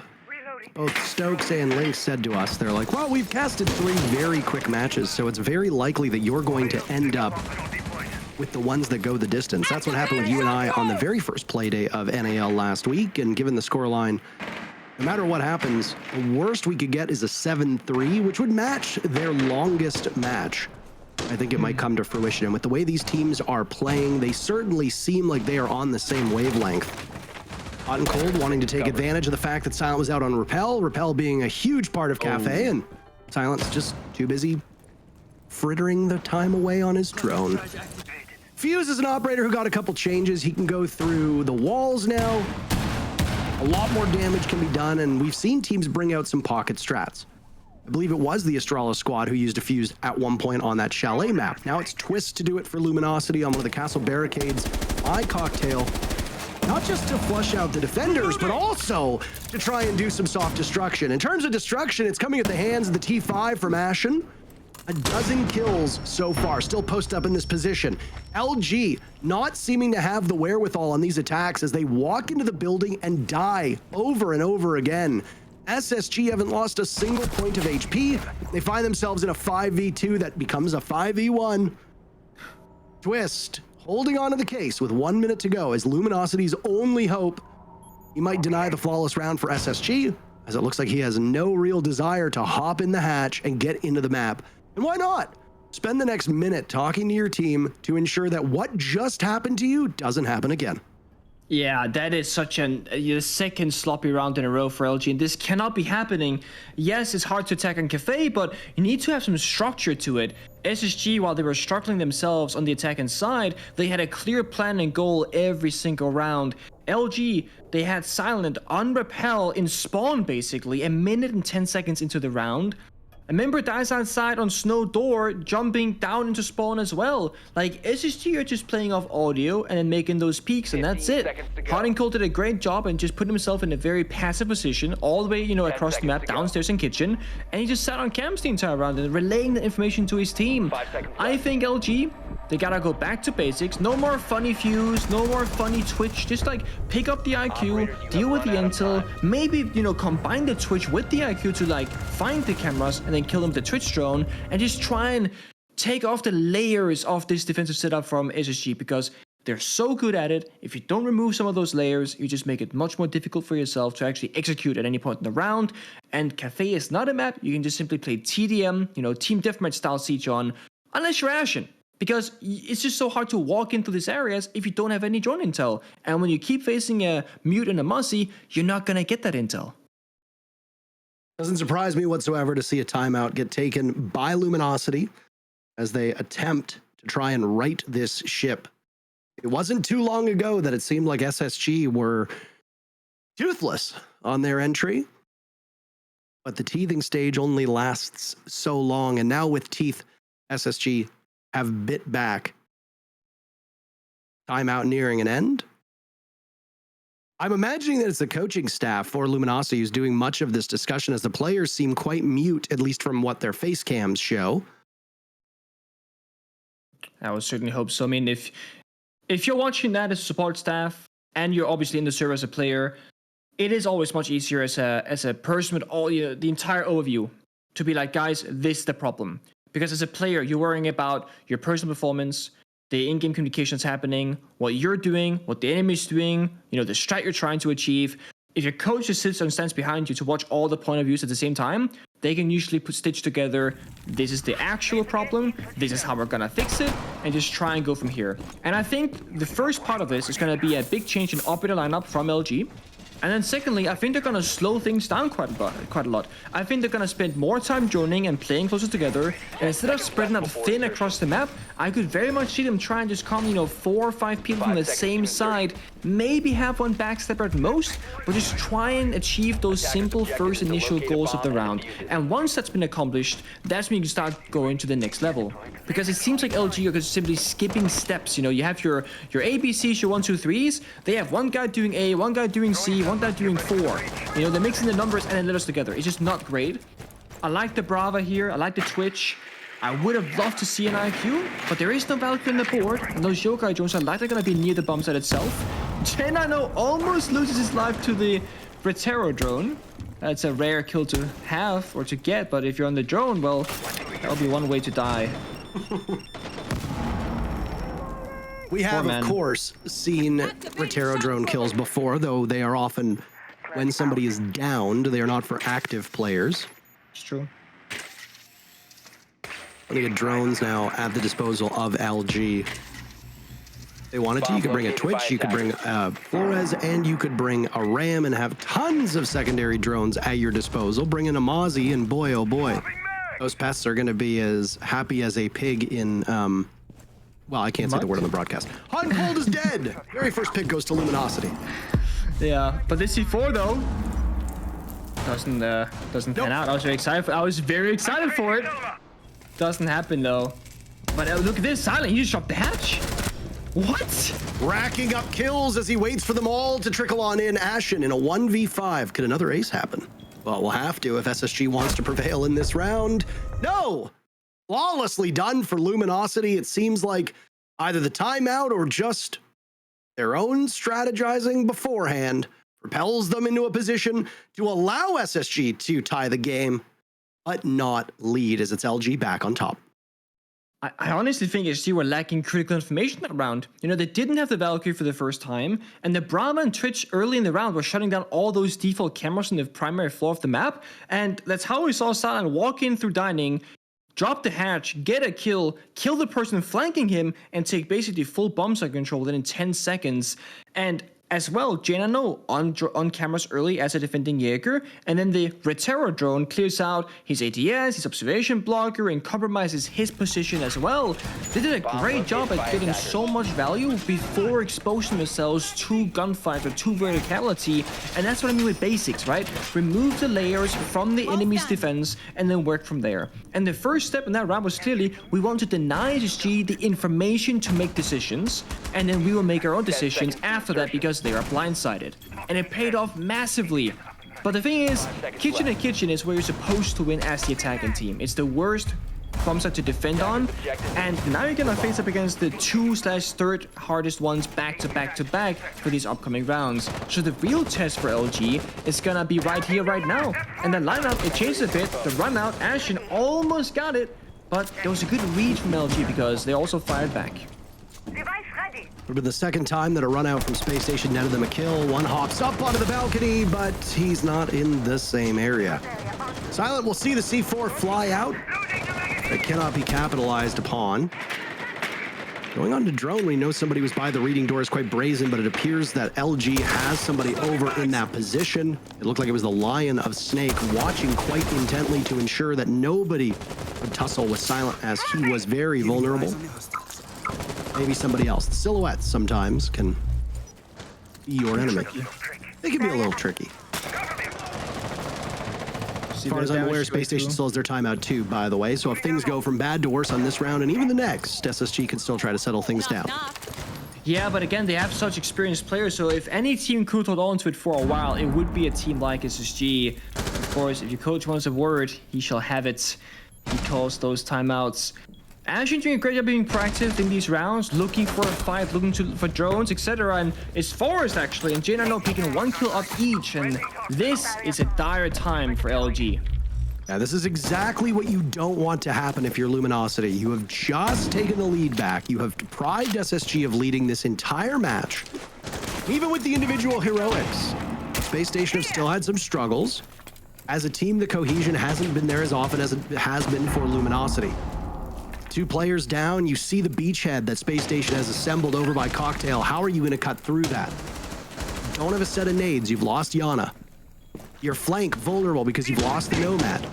both Stokes and Lynx said to us, they're like, well, we've casted 3 very quick matches, so it's very likely that you're going to end up with the ones that go the distance. That's what happened with you and I on the very first play day of NAL last week, and given the scoreline, no matter what happens, the worst we could get is a 7-3, which would match their longest match. I think it might come to fruition, and with the way these teams are playing, they certainly seem like they are on the same wavelength. Hot and Cold wanting to take advantage of the fact that Silent was out on Repel being a huge part of Kafe, and Silent's just too busy frittering the time away on his drone. Fuse is an operator who got a couple changes. He can go through the walls now. A lot more damage can be done, and we've seen teams bring out some pocket strats. I believe it was the Astralis squad who used a Fuse at one point on that Chalet map. Now it's Twist to do it for Luminosity on one of the castle barricades. Cocktail. Not just to flush out the defenders, but also to try and do some soft destruction. In terms of destruction, it's coming at the hands of the T5 from Ashen. A dozen kills so far, still posted up in this position. LG not seeming to have the wherewithal on these attacks as they walk into the building and die over and over again. SSG haven't lost a single point of HP. They find themselves in a 5v2 that becomes a 5v1. Twist holding on to the case with 1 minute to go as Luminosity's only hope. He might deny the flawless round for SSG, as it looks like he has no real desire to hop in the hatch and get into the map. And why not? Spend the next minute talking to your team to ensure that what just happened to you doesn't happen again. Yeah, that is such a second sloppy round in a row for LG, and this cannot be happening. Yes, it's hard to attack on Kafe, but you need to have some structure to it. SSG, while they were struggling themselves on the attacking side, they had a clear plan and goal every single round. LG, they had Silent on Repel in spawn basically, a minute and 10 seconds into the round. A member dies outside on Snow Door, jumping down into spawn as well. Like, SSG are just playing off audio and then making those peaks, and that's it. Hot and Cold did a great job and just put himself in a very passive position, all the way, across the map, downstairs in kitchen, and he just sat on camps the entire round and relaying the information to his team. I think LG, they gotta go back to basics. No more funny fuse, no more funny Twitch. Just like pick up the IQ, deal with the intel, maybe, combine the Twitch with the IQ to like find the cameras and then kill them with the Twitch drone, and just try and take off the layers of this defensive setup from SSG, because they're so good at it. If you don't remove some of those layers, you just make it much more difficult for yourself to actually execute at any point in the round. And Kafe is not a map you can just simply play TDM, team deathmatch style siege on, unless you're Ashen. Because it's just so hard to walk into these areas if you don't have any drone intel. And when you keep facing a Mute and a Mossy, you're not going to get that intel. Doesn't surprise me whatsoever to see a timeout get taken by Luminosity as they attempt to try and right this ship. It wasn't too long ago that it seemed like SSG were toothless on their entry, but the teething stage only lasts so long, and now with teeth, SSG have bit back. Timeout nearing an end. I'm imagining that it's the coaching staff for Luminosity who's doing much of this discussion, as the players seem quite mute, at least from what their face cams show. I would certainly hope so. I mean, if you're watching that as a support staff and you're obviously in the server as a player, it is always much easier as a person with all the entire overview to be like, guys, this is the problem. Because as a player, you're worrying about your personal performance, the in-game communications happening, what you're doing, what the enemy's doing, the strat you're trying to achieve. If your coach just sits and stands behind you to watch all the point of views at the same time, they can usually stitch together, this is the actual problem, this is how we're gonna fix it, and just try and go from here. And I think the first part of this is gonna be a big change in operator lineup from LG. And then secondly, I think they're going to slow things down quite a lot. I think they're going to spend more time droning and playing closer together. And instead of spreading out thin across the map, I could very much see them try and just come, 4 or 5 people from the same side. Maybe have one backstabber at most, but just try and achieve those simple first initial goals of the round. And once that's been accomplished, that's when you can start going to the next level. Because it seems like LG are just simply skipping steps. You have your ABCs, your 1, 2, 3s. They have one guy doing A, one guy doing C, one guy doing 4. They're mixing the numbers and then letters together. It's just not great. I like the Brava here. I like the Twitch. I would have loved to see an IQ, but there is no Valkyrie on the board, and those Yokai drones are likely going to be near the bomb site itself. Jenano almost loses his life to the Retero drone. That's a rare kill to have or to get, but if you're on the drone, well, that'll be one way to die. We have, of course, seen Retero drone kills before, though they are often when somebody is downed. They are not for active players. It's true. Plenty of drones now at the disposal of LG. If they wanted to, you could bring a Twitch, you could bring Flores, and you could bring a Ram and have tons of secondary drones at your disposal. Bring in a Mozzie, and boy, oh boy, those pests are going to be as happy as a pig in, well, I can't say the word on the broadcast. Hot and Cold is dead! Very first pick goes to Luminosity. Yeah, but this C4 though doesn't pan out. I was very excited for it. Doesn't happen though. But look at this, Silent, he just dropped the hatch. What? Racking up kills as he waits for them all to trickle on in. Ashen in a 1v5. Could another ace happen? Well, we'll have to if SSG wants to prevail in this round. No! flawlessly done for Luminosity. It seems like either the timeout or just their own strategizing beforehand propels them into a position to allow SSG to tie the game, but not lead, as it's LG back on top. I honestly think SG were lacking critical information that round. You know, they didn't have the Valkyrie for the first time, and the Brahma and Twitch early in the round were shutting down all those default cameras on the primary floor of the map, and that's how we saw Silent walk in through dining, drop the hatch, get a kill the person flanking him, and take basically full bomb site control within 10 seconds. And as well, Jaina on cameras early as a defending Jaeger, and then the Retero drone clears out his ATS, his observation blocker, and compromises his position as well. They did a great job at getting so much value before exposing themselves to gunfight or to verticality, and that's what I mean with basics, right? Remove the layers from the enemy's defense and then work from there. And the first step in that round was clearly we want to deny SG the information to make decisions, and then we will make our own decisions after that because they are blindsided. And it paid off massively. But the thing is, kitchen and kitchen is where you're supposed to win as the attacking team. It's the worst bomb site to defend on, and now you're gonna face up against the 2/3 hardest ones back to back to back for these upcoming rounds. So the real test for LG is gonna be right here, right now. And the lineup, it changed a bit. The run out, Ashen almost got it, but there was a good read from LG because they also fired back. Device ready. It would have been the second time that a run out from Spacestation netted them a kill. One hops up onto the balcony, but he's not in the same area. Silent will see the C4 fly out. It cannot be capitalized upon. Going on to drone, we know somebody was by the reading door is quite brazen, but it appears that LG has somebody over in that position. It looked like it was the Lion of Snake watching quite intently to ensure that nobody would tussle with Silent as he was very vulnerable. Maybe somebody else. The silhouettes sometimes can be your enemy. They can be a little tricky. As far as I'm aware, Spacestation still has their timeout too, by the way. So if things go from bad to worse on this round and even the next, SSG can still try to settle things down. Yeah, but again, they have such experienced players, so if any team could hold on to it for a while, it would be a team like SSG. Of course, if your coach wants a word, he shall have it. He calls those timeouts. Ashen doing a great job being proactive in these rounds, looking for a fight, looking for drones, etc. And it's Forest actually, and Jaina picking 1 kill up each, and this is a dire time for LG. Yeah, this is exactly what you don't want to happen if you're Luminosity. You have just taken the lead back. You have deprived SSG of leading this entire match. Even with the individual heroics, Spacestation have still had some struggles. As a team, the cohesion hasn't been there as often as it has been for Luminosity. 2 players down, you see the beachhead that Spacestation has assembled over by Cocktail. How are you going to cut through that? You don't have a set of nades. You've lost Yana. Your flank vulnerable because you've lost the Nomad.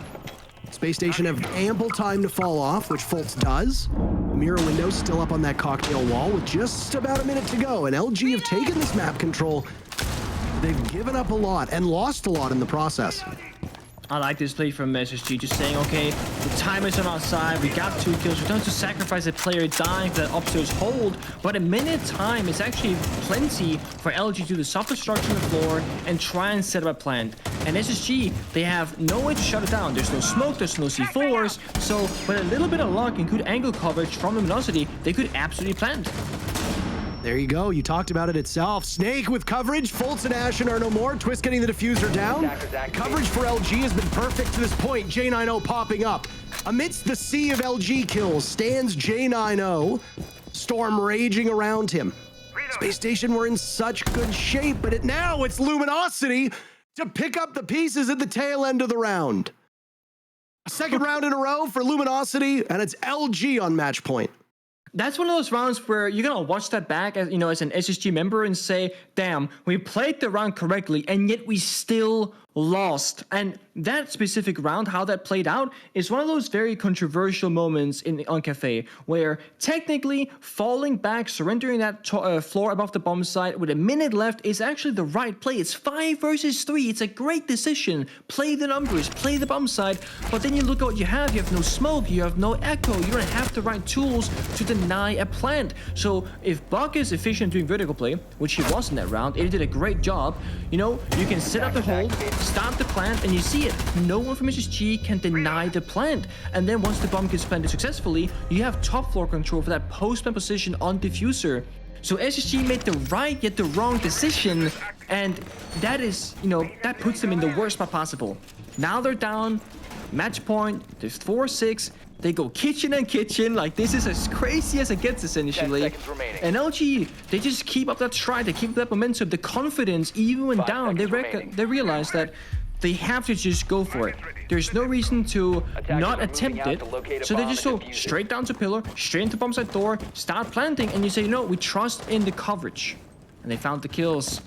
Spacestation have ample time to fall off, which Fultz does. Mirror window still up on that Cocktail wall with just about a minute to go. And LG have taken this map control. They've given up a lot and lost a lot in the process. I like this play from SSG, just saying, okay, the time is on our side, we got 2 kills, we don't have to sacrifice a player dying for that upstairs hold, but a minute time is actually plenty for LG to do the soft destruction on the floor and try and set up a plant. And SSG, they have no way to shut it down. There's no smoke, there's no C4s, so with a little bit of luck and good angle coverage from Luminosity, they could absolutely plant. There you go. You talked about it itself. Snake with coverage. Fultz and Ashen are no more. Twist getting the diffuser down. Coverage for LG has been perfect to this point. J90 popping up. Amidst the sea of LG kills stands J90. Storm raging around him. Spacestation were in such good shape, but now it's Luminosity to pick up the pieces at the tail end of the round. A second round in a row for Luminosity, and it's LG on match point. That's one of those rounds where you're gonna watch that back as, you know, as an SSG member and say, damn, we played the round correctly and yet we still lost. And that specific round, how that played out, is one of those very controversial moments on Kafe, where technically falling back, surrendering that floor above the bomb site with a minute left is actually the right play. It's 5 versus 3. It's a great decision. Play the numbers, play the bomb site, but then you look at what you have. You have no smoke, you have no echo, you don't have the right tools to deny a plant. So if Buck is efficient doing vertical play, which he was in that round, he did a great job. You know, you can set up the hold, start the plant, and you see it. No one from SSG can deny the plant. And then once the bomb gets planted successfully, you have top floor control for that post-plant position on diffuser. So SSG made the right yet the wrong decision, and that is, that puts them in the worst spot possible. Now they're down, match point, there's 4-6. They go kitchen and kitchen, like this is as crazy as it gets essentially. 10 seconds remaining. And LG, they just keep up that stride, they keep up that momentum, the confidence, even when 5 down, seconds remaining. they realize that they have to just go for it. There's no reason to not are moving attempt out it, to locate a so they bomb just and go defuse it. straight down to pillar, straight into bomb site door, start planting, and you say, no, we trust in the coverage. And they found the kills.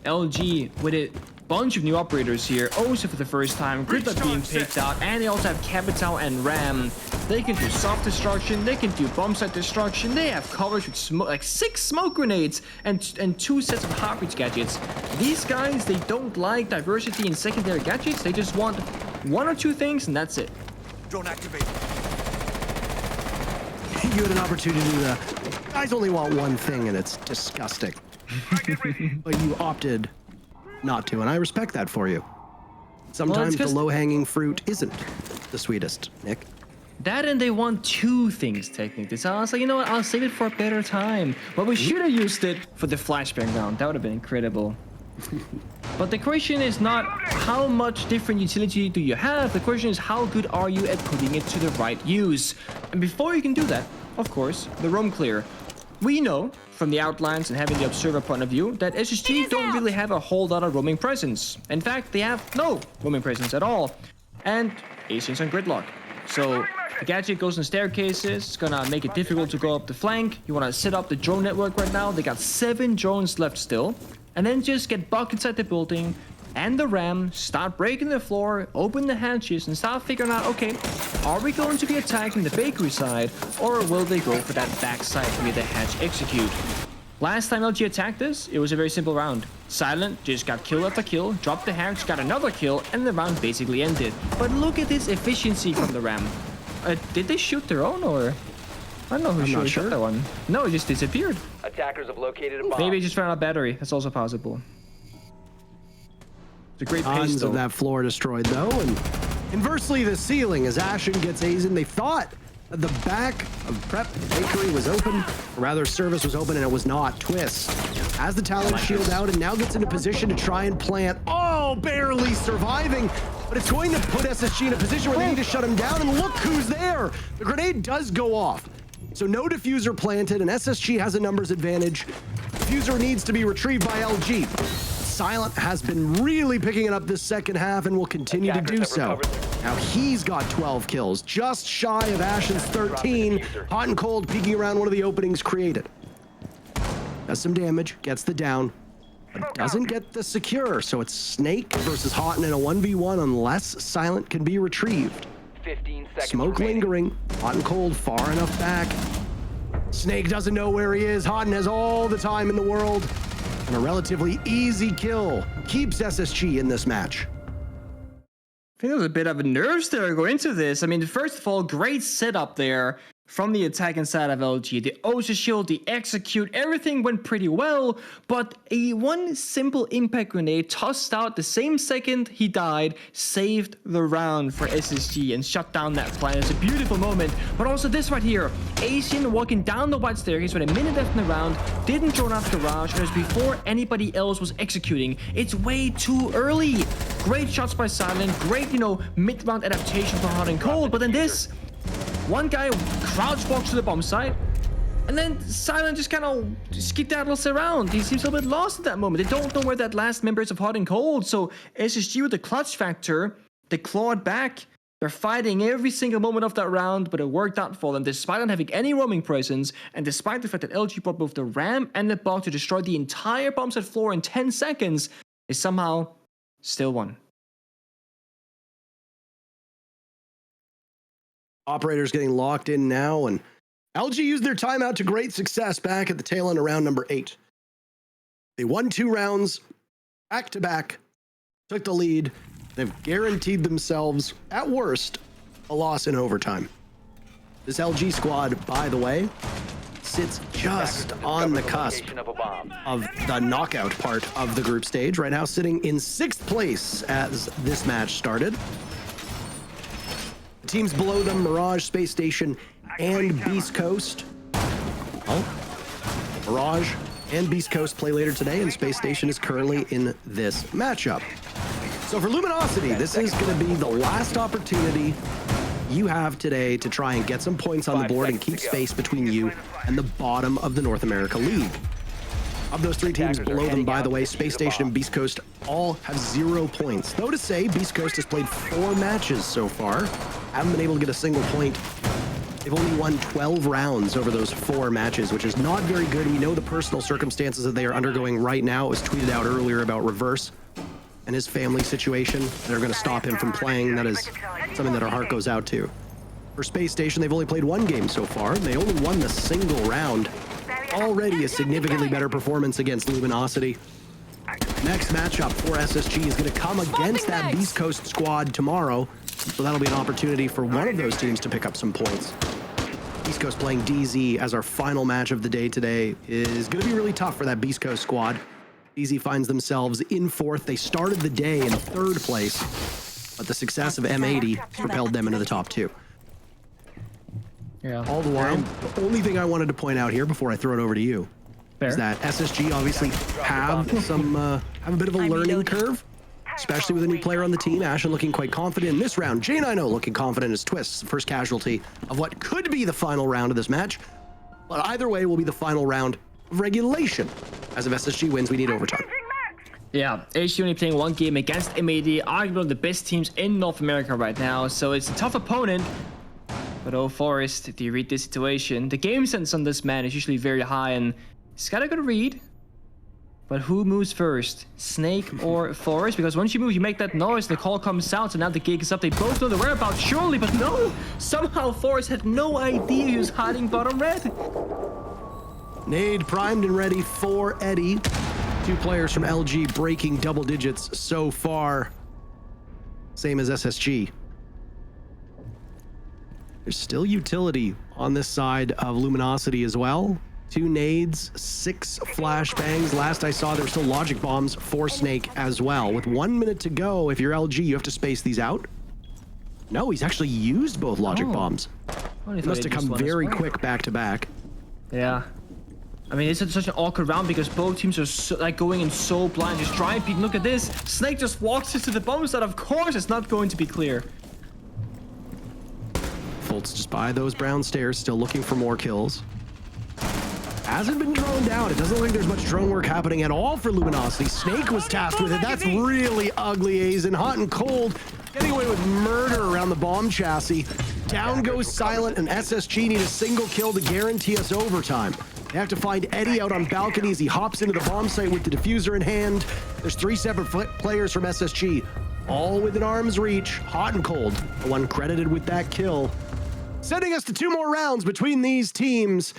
LG with a bunch of new operators here, also for the first time, Gridlock being picked out, and they also have Capital and Ram. They can do soft destruction, they can do bomb site destruction, they have coverage with like 6 smoke grenades and 2 sets of heartbeat gadgets. These guys, they don't like diversity in secondary gadgets, they just want 1 or 2 things and that's it. Drone activated. You had an opportunity to... Guys only want one thing, and it's disgusting. But you opted not to, and I respect that for you. Sometimes the 'cause- low-hanging fruit isn't the sweetest, Nick. That and they want 2 things technically. So I was like, you know what, I'll save it for a better time. But we should have used it for the flashbang round. That would have been incredible. But the question is not how much different utility do you have. The question is how good are you at putting it to the right use. And before you can do that, of course, the roam clear. We know from the outlines and having the observer point of view that SSG don't really have a whole lot of roaming presence. In fact, they have no roaming presence at all. And Ashen's on gridlock. So the gadget goes in staircases, it's gonna make it difficult to go up the flank. You wanna set up the drone network right now. They got 7 drones left still. And then just get buck inside the building and the ram, start breaking the floor, open the hatches, and start figuring out, okay, are we going to be attacking the bakery side, or will they go for that backside via the hatch execute? Last time LG attacked this, it was a very simple round. Silent just got kill after kill, dropped the hatch, got another kill, and the round basically ended. But look at this efficiency from the ram. Did they shoot their own, or? I don't know who shot that one. No, it just disappeared. Attackers have located a bomb. Maybe it just ran out of battery. That's also possible. It's a great pace, Tons though. of that floor destroyed, though, and inversely, the ceiling as Ashen gets Ashen. They thought that the back of Prep Bakery was open, or rather, service was open, and it was not. Twist has the talent shield out and now gets into position to try and plant. Oh, barely surviving, but it's going to put SSG in a position where they need to shut him down, and look who's there. The grenade does go off. So no diffuser planted, and SSG has a numbers advantage. Diffuser needs to be retrieved by LG. Silent has been really picking it up this second half and will continue to do so. Now he's got 12 kills, just shy of Ashen's 13. Hot and Cold peeking around one of the openings created. Does some damage, gets the down, but doesn't get the secure. So it's Snake versus Hot in a 1v1 unless Silent can be retrieved. 15 seconds Smoke remaining. lingering, Hot and Cold far enough back. Snake doesn't know where he is. Hotton has all the time in the world. And a relatively easy kill keeps SSG in this match. I think there was a bit of a nerves there going into this. I mean, first of all, great setup there from the attacking side of LG. The Ocean Shield, the execute, everything went pretty well, but one simple impact grenade tossed out the same second he died saved the round for SSG and shut down that plan. It's a beautiful moment, but also this right here. Ashen walking down the white staircase with a minute left in the round, didn't drone out garage, and it was before anybody else was executing. It's way too early. Great shots by Silent, great, mid-round adaptation for Hot and Cold, but then this, one guy crouch walks to the bomb site, and then Silent just kind of skedaddles around. He seems a little bit lost at that moment. They don't know where that last member is of Hot and Cold, so SSG with the clutch factor, they clawed back. They're fighting every single moment of that round, but it worked out for them despite not having any roaming presence, and despite the fact that LG brought both the ram and the bug to destroy the entire bomb site floor in 10 seconds, they somehow still won. Operators getting locked in now, and LG used their timeout to great success back at the tail end of round number 8. They won 2 rounds back to back, took the lead. They've guaranteed themselves, at worst, a loss in overtime. This LG squad, by the way, sits just on the cusp Location of a bomb. of the knockout part of the group stage. Right now sitting in 6th place as this match started. The teams below them, Mirage, Space Station, and Beast Coast. Oh, Mirage and Beast Coast play later today, and Space Station is currently in this matchup. So for Luminosity, this is going to be the last opportunity you have today to try and get some points on the board and keep space between you and the bottom of the North America League. Of those 3 teams below them, by the way, Space Station and Beast Coast all have 0 points. Though to say, Beast Coast has played 4 matches so far, haven't been able to get a single point. They've only won 12 rounds over those 4 matches, which is not very good. We know the personal circumstances that they are undergoing right now. It was tweeted out earlier about Reverse and his family situation. They're going to stop him from playing. That is something that our heart goes out to. For Space Station, they've only played 1 game so far. They only won the single round. Already a significantly better performance against Luminosity. Next matchup for SSG is going to come against that Beast Coast squad tomorrow. So that'll be an opportunity for one of those teams to pick up some points. Beast Coast playing DZ as our final match of the day today is going to be really tough for that Beast Coast squad. DZ finds themselves in 4th. They started the day in 3rd place, but the success of M80 propelled them into the top 2. Yeah. All the while, the only thing I wanted to point out here before I throw it over to you is that SSG obviously have a bit of a learning curve, especially with a new player on the team. Ashen looking quite confident in this round. J9O looking confident as Twists, the first casualty of what could be the final round of this match. But either way will be the final round of regulation. As if SSG wins, we need overtime. Yeah, HG only playing 1 game against M80, arguably one of the best teams in North America right now, so it's a tough opponent. But oh, Forest, do you read this situation? The game sense on this man is usually very high, and he's got a good read. But who moves first, Snake or Forest? Because once you move, you make that noise, the call comes out, so now the gig is up. They both know the whereabouts, surely, but no! Somehow Forest had no idea he was hiding bottom red. Nade primed and ready for Eddie. 2 players from LG breaking double digits so far. Same as SSG. There's still utility on this side of Luminosity as well. 2 nades, 6 flashbangs. Last I saw, there were still logic bombs for Snake as well. With 1 minute to go, if you're LG, you have to space these out. No, he's actually used both logic bombs. It must have come very quick back to back. Yeah. I mean, it's such an awkward round because both teams are so, like going in so blind, just trying to peek. Look at this. Snake just walks into the bomb site. Of course, it's not going to be clear. Fultz just by those brown stairs, still looking for more kills. Hasn't been droned out. It doesn't look like there's much drone work happening at all for Luminosity. Snake was tasked with it. That's really ugly, Azen. Hot and cold. Getting away with murder around the bomb chassis. Down goes Silent, and SSG need a single kill to guarantee us overtime. They have to find Eddie out on balcony as he hops into the bomb site with the diffuser in hand. There's 3 separate players from SSG, all within arm's reach, hot and cold. The one credited with that kill. Sending us to 2 more rounds between these teams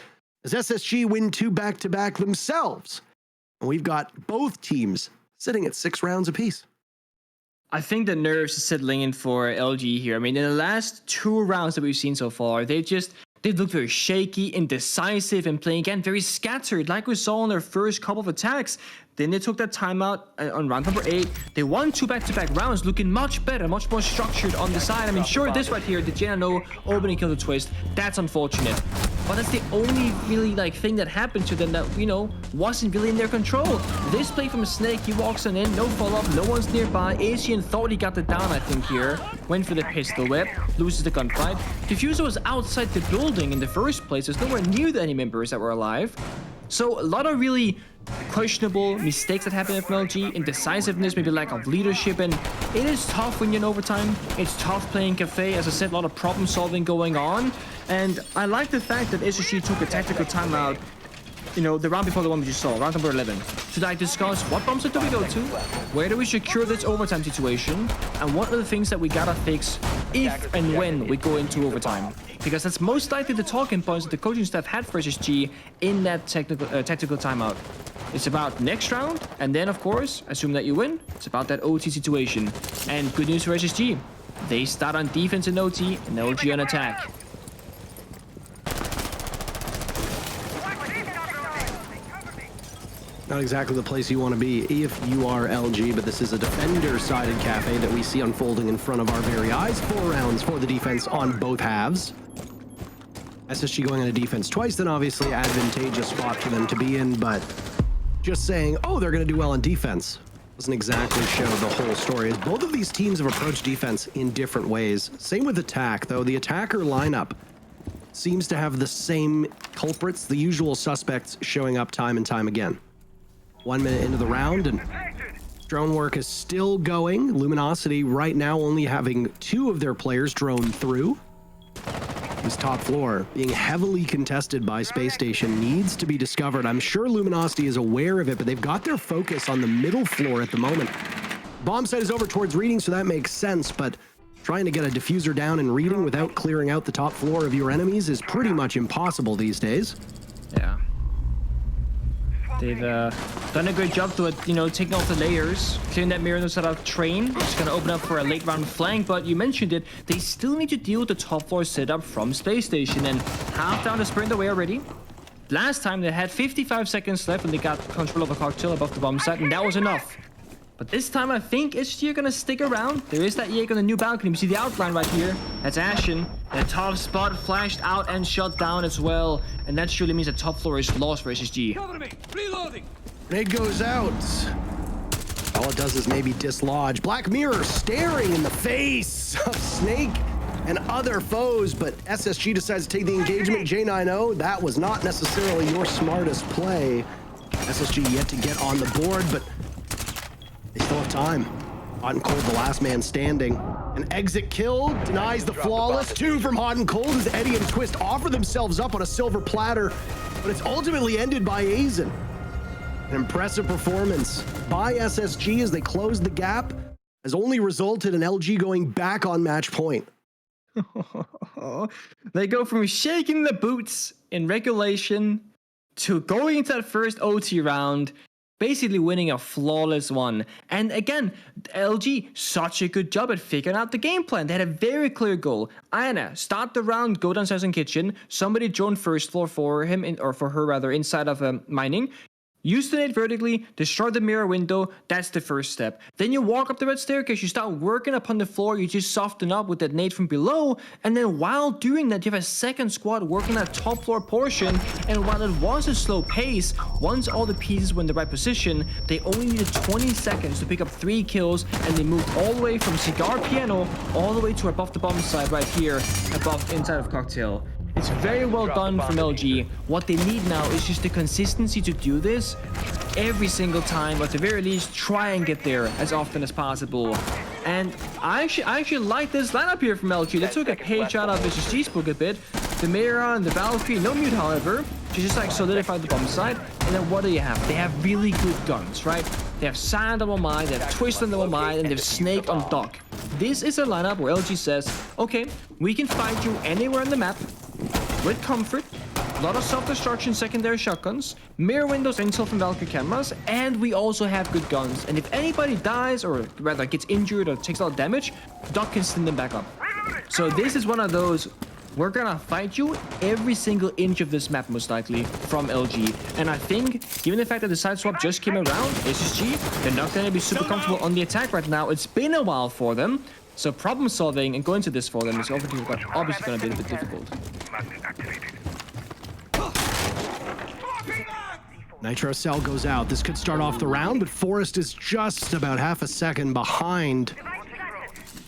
as SSG win 2 back-to-back themselves. And we've got both teams sitting at 6 rounds apiece. I think the nerves are settling in for LG here. I mean, in the last 2 rounds that we've seen so far, they've looked very shaky, indecisive, and playing again very scattered, like we saw in their first couple of attacks. Then they took that timeout on round number 8. They won 2 back-to-back rounds, looking much better, much more structured on the side. I mean, sure, this right here, the J9O opening kill the Twist, that's unfortunate. But that's the only really thing that happened to them that, wasn't really in their control. This play from Snake, he walks on in, no follow-up, no one's nearby. Ashen thought he got the down, I think, here. Went for the pistol whip, loses the gunfight. Diffuser was outside the building in the first place. There's nowhere near the enemy members that were alive. So a lot of really questionable mistakes that happen at MLG, indecisiveness, maybe lack of leadership, and it is tough when you're in overtime. It's tough playing Kafe. As I said, a lot of problem solving going on, and I like the fact that SSG took a tactical timeout, the round before the one we just saw, round number 11, to discuss what bomb set do we go to, where do we secure this overtime situation, and what are the things that we gotta fix if and when we go into overtime. Because that's most likely the talking points that the coaching staff had for SSG in that tactical timeout. It's about next round, and then, of course, assume that you win, it's about that OT situation. And good news for SSG. They start on defense in OT, and LG on attack. Not exactly the place you want to be if you are LG, but this is a defender-sided Kafe that we see unfolding in front of our very eyes. 4 rounds for the defense on both halves. SSG going on a defense twice, then obviously advantageous spot for them to be in, but just saying, oh, they're going to do well on defense doesn't exactly show the whole story. As both of these teams have approached defense in different ways. Same with attack, though. The attacker lineup seems to have the same culprits, the usual suspects showing up time and time again. 1 minute into the round, and drone work is still going. Luminosity right now only having 2 of their players drone through. This top floor being heavily contested by Spacestation needs to be discovered. I'm sure Luminosity is aware of it, but they've got their focus on the middle floor at the moment. Bomb site is over towards reading, so that makes sense, but trying to get a diffuser down and reading without clearing out the top floor of your enemies is pretty much impossible these days. Yeah. They've done a great job to, taking off the layers, clearing that mirror side of train, which is going to open up for a late round flank, but you mentioned it, they still need to deal with the top floor setup from Space Station, and half down the sprint away already. Last time they had 55 seconds left when they got control of a cocktail above the bomb site, and that was enough. But this time I think SG are going to stick around. There is that Yeg on the new balcony. We see the outline right here. That's Ashen. The top spot flashed out and shut down as well. And that surely means the top floor is lost for SSG. Cover me. Reloading. Grenade goes out. All it does is maybe dislodge. Black Mirror staring in the face of Snake and other foes, but SSG decides to take the engagement. J90, that was not necessarily your smartest play. SSG yet to get on the board, but they still have time. Hot and Cold, the last man standing. An exit kill denies the flawless. 2 from Hot and Cold as Eddie and Twist offer themselves up on a silver platter, but it's ultimately ended by Ashen. An impressive performance by SSG as they close the gap has only resulted in LG going back on match point. They go from shaking the boots in regulation to going into that first OT round, basically winning a flawless one. And again, LG, such a good job at figuring out the game plan. They had a very clear goal. Ayana, start the round, go downstairs in kitchen. Somebody drone first floor for him, or for her rather, inside of mining. Use the nade vertically, destroy the mirror window, that's the first step. Then you walk up the red staircase, you start working upon the floor, you just soften up with that nade from below, and then while doing that, you have a second squad working that top floor portion, and while it was a slow pace, once all the pieces were in the right position, they only needed 20 seconds to pick up 3 kills, and they moved all the way from Cigar Piano all the way to above the bomb side right here, above inside of Cocktail. It's very well done from LG. What they need now is just the consistency to do this every single time, or at the very least try and get there as often as possible. And I actually like this lineup here from LG. They took a page out of SSG's book a bit. The Mira and the Valkyrie, no mute however, to just like solidify the bomb side. And then what do you have? They have really good guns, right? They have Sand on one mine, they have Twist on the one mine, and they have Snake on dock. This is a lineup where LG says, okay, we can fight you anywhere on the map with comfort, a lot of self-destruction secondary shotguns, mirror windows, intel from Valkyrie cameras, and we also have good guns. And if anybody dies, or rather gets injured or takes a lot of damage, Doc can send them back up. So this is one of those, we're gonna fight you every single inch of this map most likely from LG. And I think, given the fact that the side swap just came around, SSG, they're not gonna be super comfortable on the attack right now. It's been a while for them. So problem solving and going to this for them is obviously going to be a bit difficult. Nitro Cell goes out. This could start off the round, but Forrest is just about half a second behind.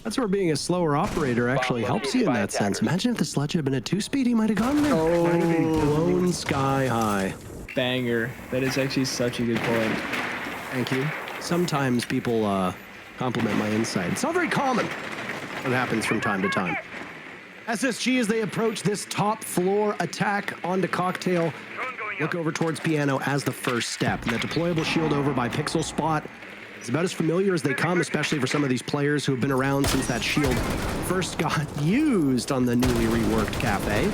That's where being a slower operator actually helps you in that sense. Imagine if the sledge had been at 2-speed, he might have gone there. Oh, blown sky high. Banger. That is actually such a good point. Thank you. Sometimes people compliment my insight. It's not very common. It happens from time to time. SSG, as they approach this top floor attack onto Cocktail, look over towards Piano as the first step. And the deployable shield over by Pixel Spot is about as familiar as they come, especially for some of these players who have been around since that shield first got used on the newly reworked Kafe.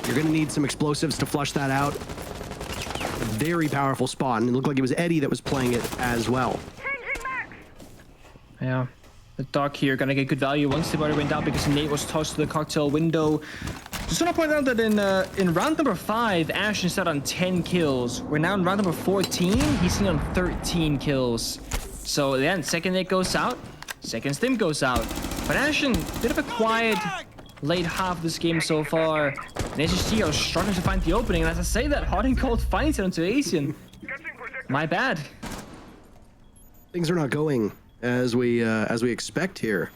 You're going to need some explosives to flush that out. A very powerful spot, and it looked like it was Eddie that was playing it as well. Yeah. The Doc here gonna get good value once the body went down because Nate was tossed to the Cocktail window. Just want to point out that in round number 5, Ashen started on 10 kills. We're now in round number 14. He's sitting on 13 kills. So then, second it goes out, second stim goes out. But Ashen, bit of a quiet late half of this game so far. And SSG are struggling to find the opening. And as I say that, Hot and Cold finds it onto Ashen. My bad. Things are not going as we expect here.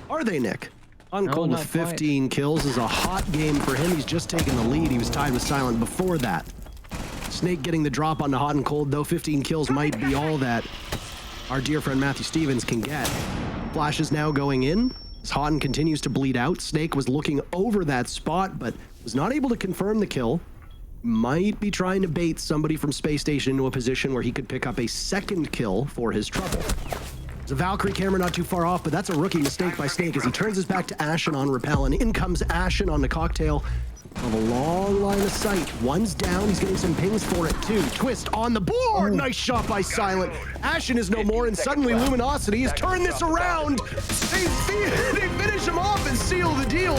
Are they, Nick? Uncold with 15 kills is a hot game for him. He's just taken the lead. He was tied with Silent before that. Snake getting the drop onto Hot and Cold, though 15 kills might be all that our dear friend Matthew Stevens can get. Flash is now going in as Houghton continues to bleed out. Snake was looking over that spot, but was not able to confirm the kill. Might be trying to bait somebody from Space Station into a position where he could pick up a second kill for his trouble. There's a Valkyrie camera not too far off, but that's a rookie mistake by Snake as he turns his back to Ashen on Rappel, and in comes Ashen on the Cocktail. Of a long line of sight. One's down, he's getting some pings for it too. Twist on the board! Nice shot by Silent. Ashen is no more, and suddenly Luminosity has turned this around. They finish him off and seal the deal.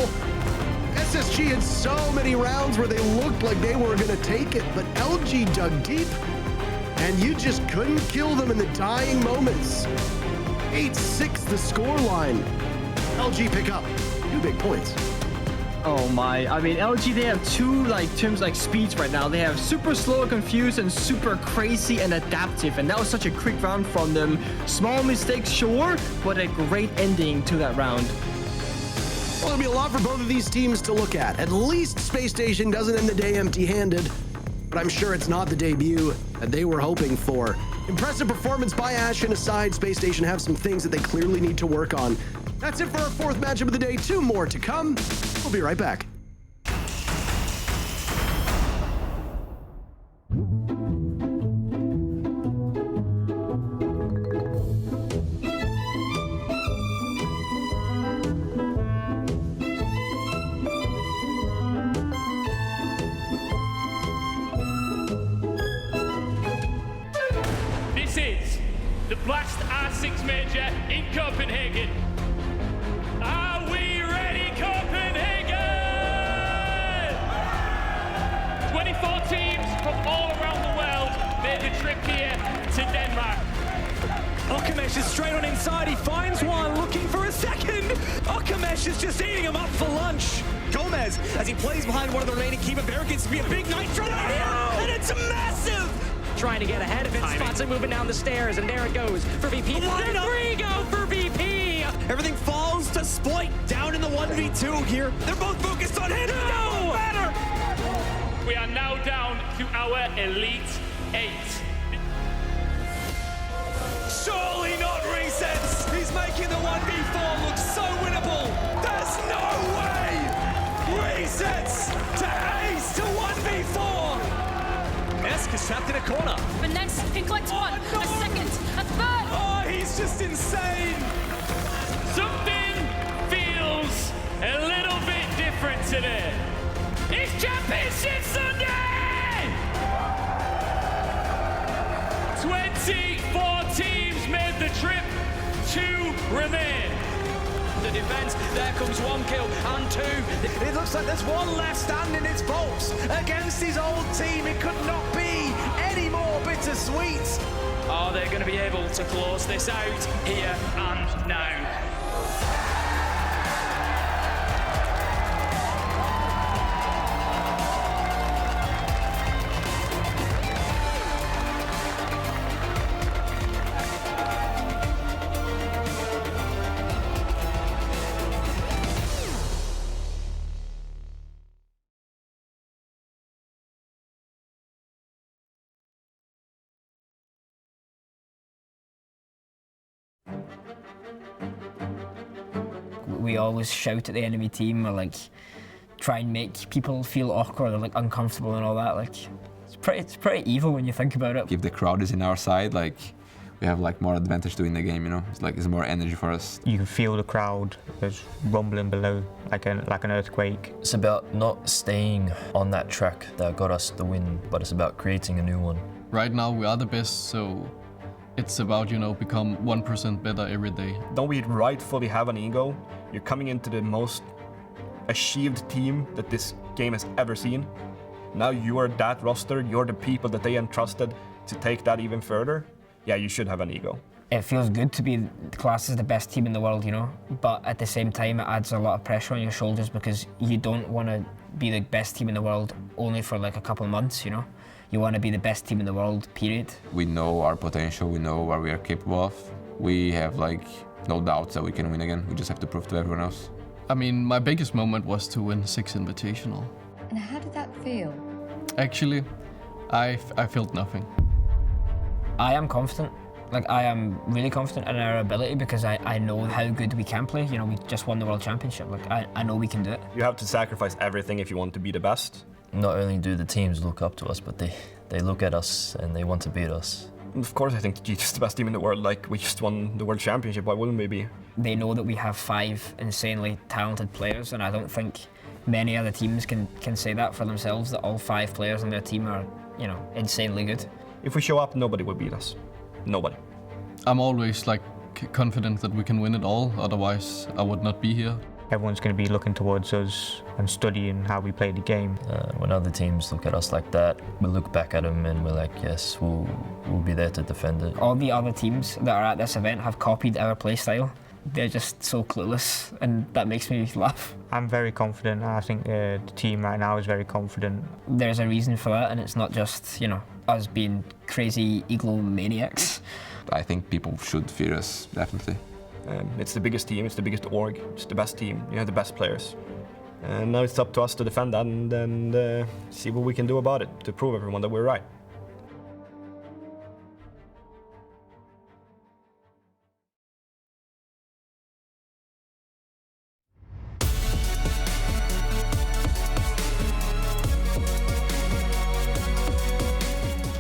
SSG had so many rounds where they looked like they were gonna take it, but LG dug deep, and you just couldn't kill them in the dying moments. 8-6 the scoreline. LG pick up 2 big points. Oh my, I mean, LG, they have two terms like speeds right now. They have super slow and confused and super crazy and adaptive. And that was such a quick round from them. Small mistakes, sure, but a great ending to that round. Well, there'll be a lot for both of these teams to look at. At least Space Station doesn't end the day empty-handed, but I'm sure it's not the debut that they were hoping for. Impressive performance by Ashen aside, Space Station have some things that they clearly need to work on. That's it for our 4th matchup of the day. 2 more to come. We'll be right back. This is the Blast R6 Major in Copenhagen. Are we ready, Copenhagen? 24 teams from all around the world made the trip here to Denmark. Okamesh is straight on inside. He finds one, looking for a second. Okamesh is just eating him up for lunch. Gomez, as he plays behind one of the remaining keeper barricades, to be a big nitro right here, and it's massive. Trying to get ahead of it, spots it moving down the stairs, and there it goes for VP. The 3 go for VP. Everything falls to Sploit down in the 1v2 here. They're both focused on him. No matter. We are now down to our Elite 8. Surely not resets. He's making the 1v4 look so winnable. There's no way. Resets to ace to 1v4. Esk is trapped in a corner. The next can collect one, a second, a third. Oh, he's just insane. Something feels a little bit different today. It's Championship Sunday! 24 teams made the trip, 2 remain. The defense, there comes 1 kill and 2. It looks like there's 1 left standing. It's Volts against his old team. It could not be any more bittersweet. Are they going to be able to close this out here and now? We always shout at the enemy team or like try and make people feel awkward or like uncomfortable and all that. Like it's pretty evil when you think about it. If the crowd is in our side, like we have like more advantage to win the game, you know. It's more energy for us. You can feel the crowd is rumbling below like an earthquake. It's about not staying on that track that got us the win, but it's about creating a new one. Right now we are the best, so it's about, you know, become 1% better every day. Don't we rightfully have an ego? You're coming into the most achieved team that this game has ever seen. Now you are that roster, you're the people that they entrusted to take that even further. Yeah, you should have an ego. It feels good to be classed as the best team in the world, you know, but at the same time it adds a lot of pressure on your shoulders because you don't want to be the best team in the world only for like a couple of months, you know. You want to be the best team in the world, period. We know our potential, we know what we are capable of. We have like no doubts that we can win again. We just have to prove to everyone else. I mean, my biggest moment was to win 6 Invitational. And how did that feel? Actually, I felt nothing. I am confident. Like, I am really confident in our ability because I know how good we can play. You know, we just won the World Championship. Like, I know we can do it. You have to sacrifice everything if you want to be the best. Not only do the teams look up to us, but they look at us and they want to beat us. Of course, I think G2 is the best team in the world. Like, we just won the World Championship. Why wouldn't we be? They know that we have 5 insanely talented players, and I don't think many other teams can say that for themselves, that all 5 players on their team are, you know, insanely good. If we show up, nobody will beat us. Nobody. I'm always like confident that we can win it all, otherwise I would not be here. Everyone's going to be looking towards us and studying how we play the game. When other teams look at us like that, we look back at them and we're like, yes, we'll be there to defend it. All the other teams that are at this event have copied our playstyle. They're just so clueless, and that makes me laugh. I'm very confident. I think the team right now is very confident. There's a reason for that, and it's not just, you know, us being crazy egomaniacs. I think people should fear us, definitely. It's the biggest team, it's the biggest org, it's the best team, you have the best players. And now it's up to us to defend that and see what we can do about it to prove everyone that we're right.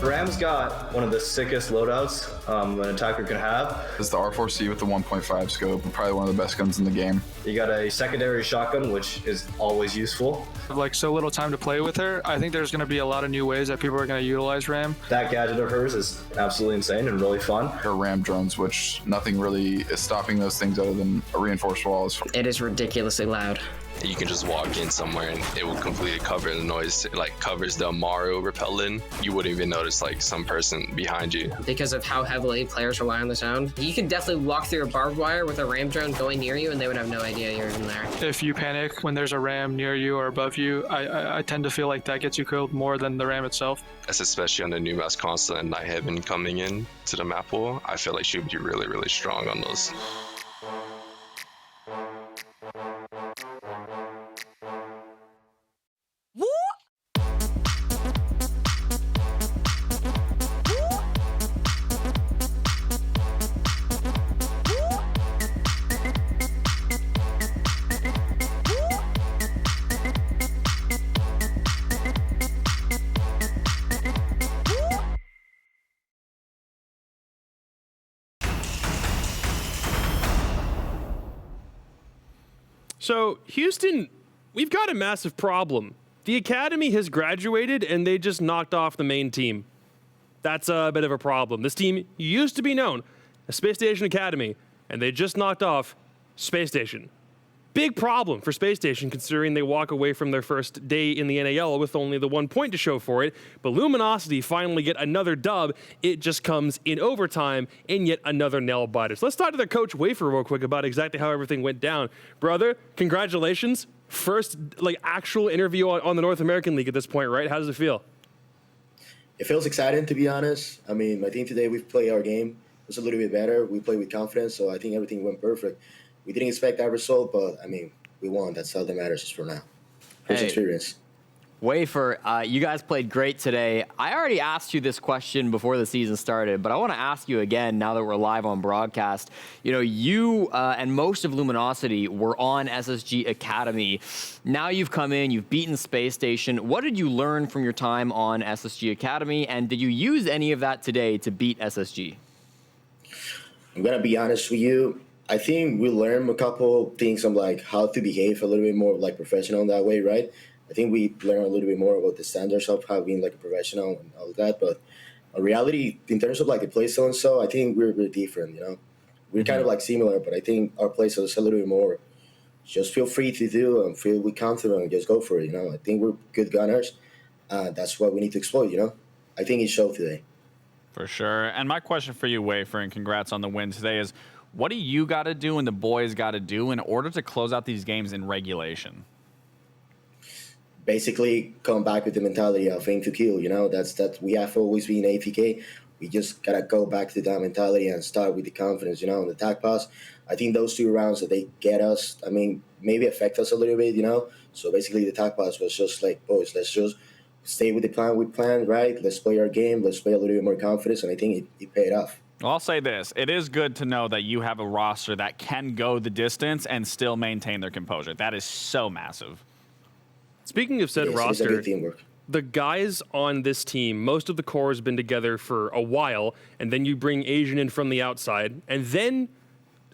Ram's got one of the sickest loadouts an attacker can have. It's the R4C with the 1.5 scope, probably one of the best guns in the game. You got a secondary shotgun, which is always useful. Like, so little time to play with her, I think there's going to be a lot of new ways that people are going to utilize Ram. That gadget of hers is absolutely insane and really fun. Her Ram drones, which nothing really is stopping those things other than a reinforced wall. It is ridiculously loud. You can just walk in somewhere and it will completely cover the noise. It like covers the Mario repellent. You wouldn't even notice like some person behind you. Because of how heavily players rely on the sound. You can definitely walk through a barbed wire with a Ram drone going near you and they would have no idea you're in there. If you panic when there's a Ram near you or above you, I tend to feel like that gets you killed more than the Ram itself. That's especially on the new mass console and Night Heaven coming in to the map pool. I feel like she would be really, really strong on those. So, Houston, we've got a massive problem. The Academy has graduated, and they just knocked off the main team. That's a bit of a problem. This team used to be known as Spacestation Academy, and they just knocked off Spacestation. Big problem for Spacestation, considering they walk away from their first day in the NAL with only the 1 point to show for it. But Luminosity finally get another dub. It just comes in overtime and yet another nail biter. So let's talk to their coach Wafer real quick about exactly how everything went down. Brother, congratulations. First like actual interview on the North American League at this point, right? How does it feel? It feels exciting, to be honest. I mean, I think today we've played our game. It was a little bit better. We played with confidence, so I think everything went perfect. We didn't expect that result, but, I mean, we won. That's all that matters for now. First experience. Wafer, you guys played great today. I already asked you this question before the season started, but I want to ask you again now that we're live on broadcast. You know, you and most of Luminosity were on SSG Academy. Now you've come in, you've beaten Space Station. What did you learn from your time on SSG Academy, and did you use any of that today to beat SSG? I'm going to be honest with you. I think we learned a couple things on, like, how to behave a little bit more, like, professional in that way, right? I think we learned a little bit more about the standards of how being, like, a professional and all that. But in reality, in terms of, like, the play style and so, I think we're different, you know? We're kind of, like, similar, but I think our play style is a little bit more just feel free to do and feel with confidence and just go for it. I think we're good gunners. That's what we need to exploit. I think it showed today. For sure. And my question for you, Wafer, and congrats on the win today, is what do you got to do and the boys got to do in order to close out these games in regulation? Basically, come back with the mentality of aim to kill. That we have always been AFK. We just gotta go back to that mentality and start with the confidence. On the attack pass, I think those 2 rounds that they get us, maybe affect us a little bit. So basically, the attack pass was just like, boys, let's just stay with the plan we planned, right? Let's play our game. Let's play a little bit more confidence, and I think it paid off. Well, I'll say this. It is good to know that you have a roster that can go the distance and still maintain their composure. That is so massive. Speaking of said roster, the guys on this team, most of the core has been together for a while, and then you bring Ashen in from the outside, and then,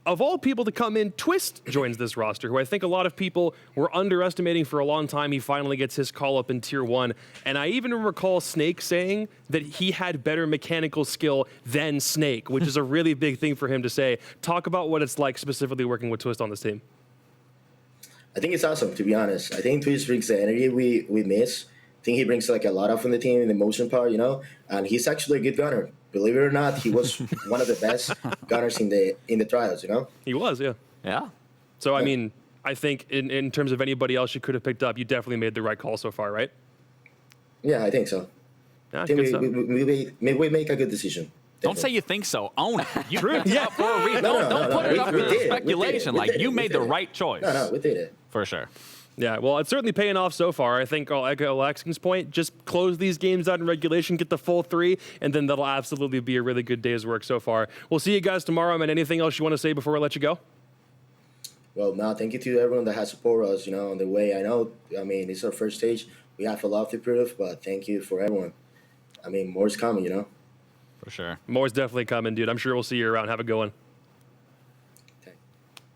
of all people to come in, Twist joins this roster, who I think a lot of people were underestimating for a long time. He finally gets his call up in Tier 1, and I even recall Snake saying that he had better mechanical skill than Snake, which is a really big thing for him to say. Talk about what it's like specifically working with Twist on this team. I think it's awesome, to be honest. I think Twist brings the energy we miss. I think he brings a lot up from the team in the motion part, and he's actually a good gunner. Believe it or not, he was one of the best gunners in the trials, He was, yeah. Yeah. So, I think in terms of anybody else you could have picked up, you definitely made the right call so far, right? Yeah, I think so. Yeah, I think we make a good decision. Don't say you think so. Own it. You True. picked it up for a reason. Don't put it up for speculation. You made the right choice. No, we did it. For sure. Yeah, well, it's certainly paying off so far. I think I'll echo Alexing's point. Just close these games out in regulation, get the full 3, and then that'll absolutely be a really good day's work so far. We'll see you guys tomorrow. And anything else you want to say before I let you go? Well, no, thank you to everyone that has supported us, on the way. I know, it's our first stage. We have a lot to prove, but thank you for everyone. More is coming, For sure. More's definitely coming, dude. I'm sure we'll see you around. Have a good one.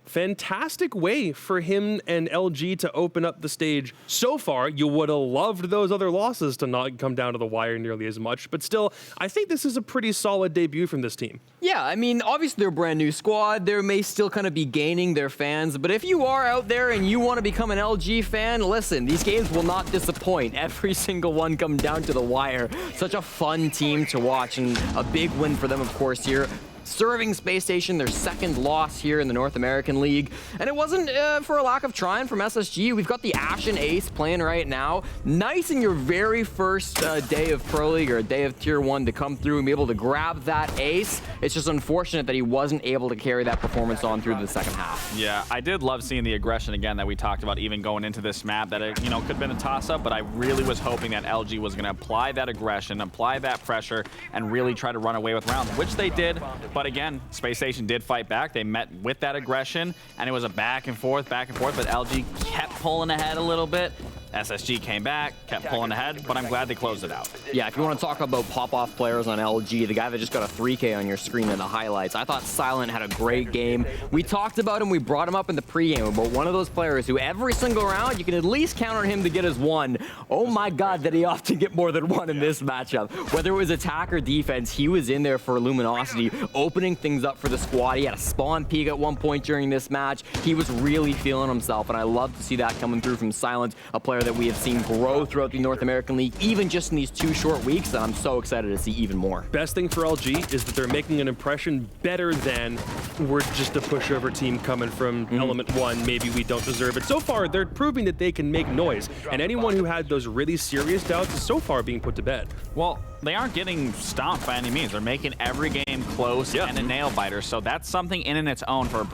Fantastic way for him and LG to open up the stage. So far, you would have loved those other losses to not come down to the wire nearly as much, but still, I think this is a pretty solid debut from this team. Yeah, obviously they're a brand new squad. They may still kind of be gaining their fans, but if you are out there and you want to become an LG fan, listen, these games will not disappoint. Every single one come down to the wire. Such a fun team to watch, and a big win for them, of course, here. Serving Spacestation, their 2nd loss here in the North American League. And it wasn't for a lack of trying from SSG. We've got the Ashen ace playing right now. Nice in your very first day of Pro League or a day of Tier 1 to come through and be able to grab that ace. It's just unfortunate that he wasn't able to carry that performance on through the second half. Yeah, I did love seeing the aggression again that we talked about even going into this map, that it could have been a toss-up, but I really was hoping that LG was going to apply that aggression, apply that pressure, and really try to run away with rounds, which they did. But again, Spacestation did fight back. They met with that aggression, and it was a back and forth, but LG kept pulling ahead a little bit. SSG came back, kept pulling ahead, but I'm glad they closed it out. Yeah, if you want to talk about pop-off players on LG, the guy that just got a 3K on your screen in the highlights, I thought Silent had a great game. We talked about him, we brought him up in the pregame, but one of those players who every single round, you can at least count on him to get his 1. Oh my God, did he often get more than 1 in this matchup. Whether it was attack or defense, he was in there for Luminosity, opening things up for the squad. He had a spawn peek at one point during this match. He was really feeling himself, and I love to see that coming through from Silent, a player that we have seen grow throughout the North American League, even just in these 2 short weeks, and I'm so excited to see even more. Best thing for LG is that they're making an impression better than we're just a pushover team coming from Element 1, maybe we don't deserve it. So far, they're proving that they can make noise, and anyone who had those really serious doubts is so far being put to bed. Well, they aren't getting stomped by any means. They're making every game close and a nail-biter, so that's something in and its own for a brand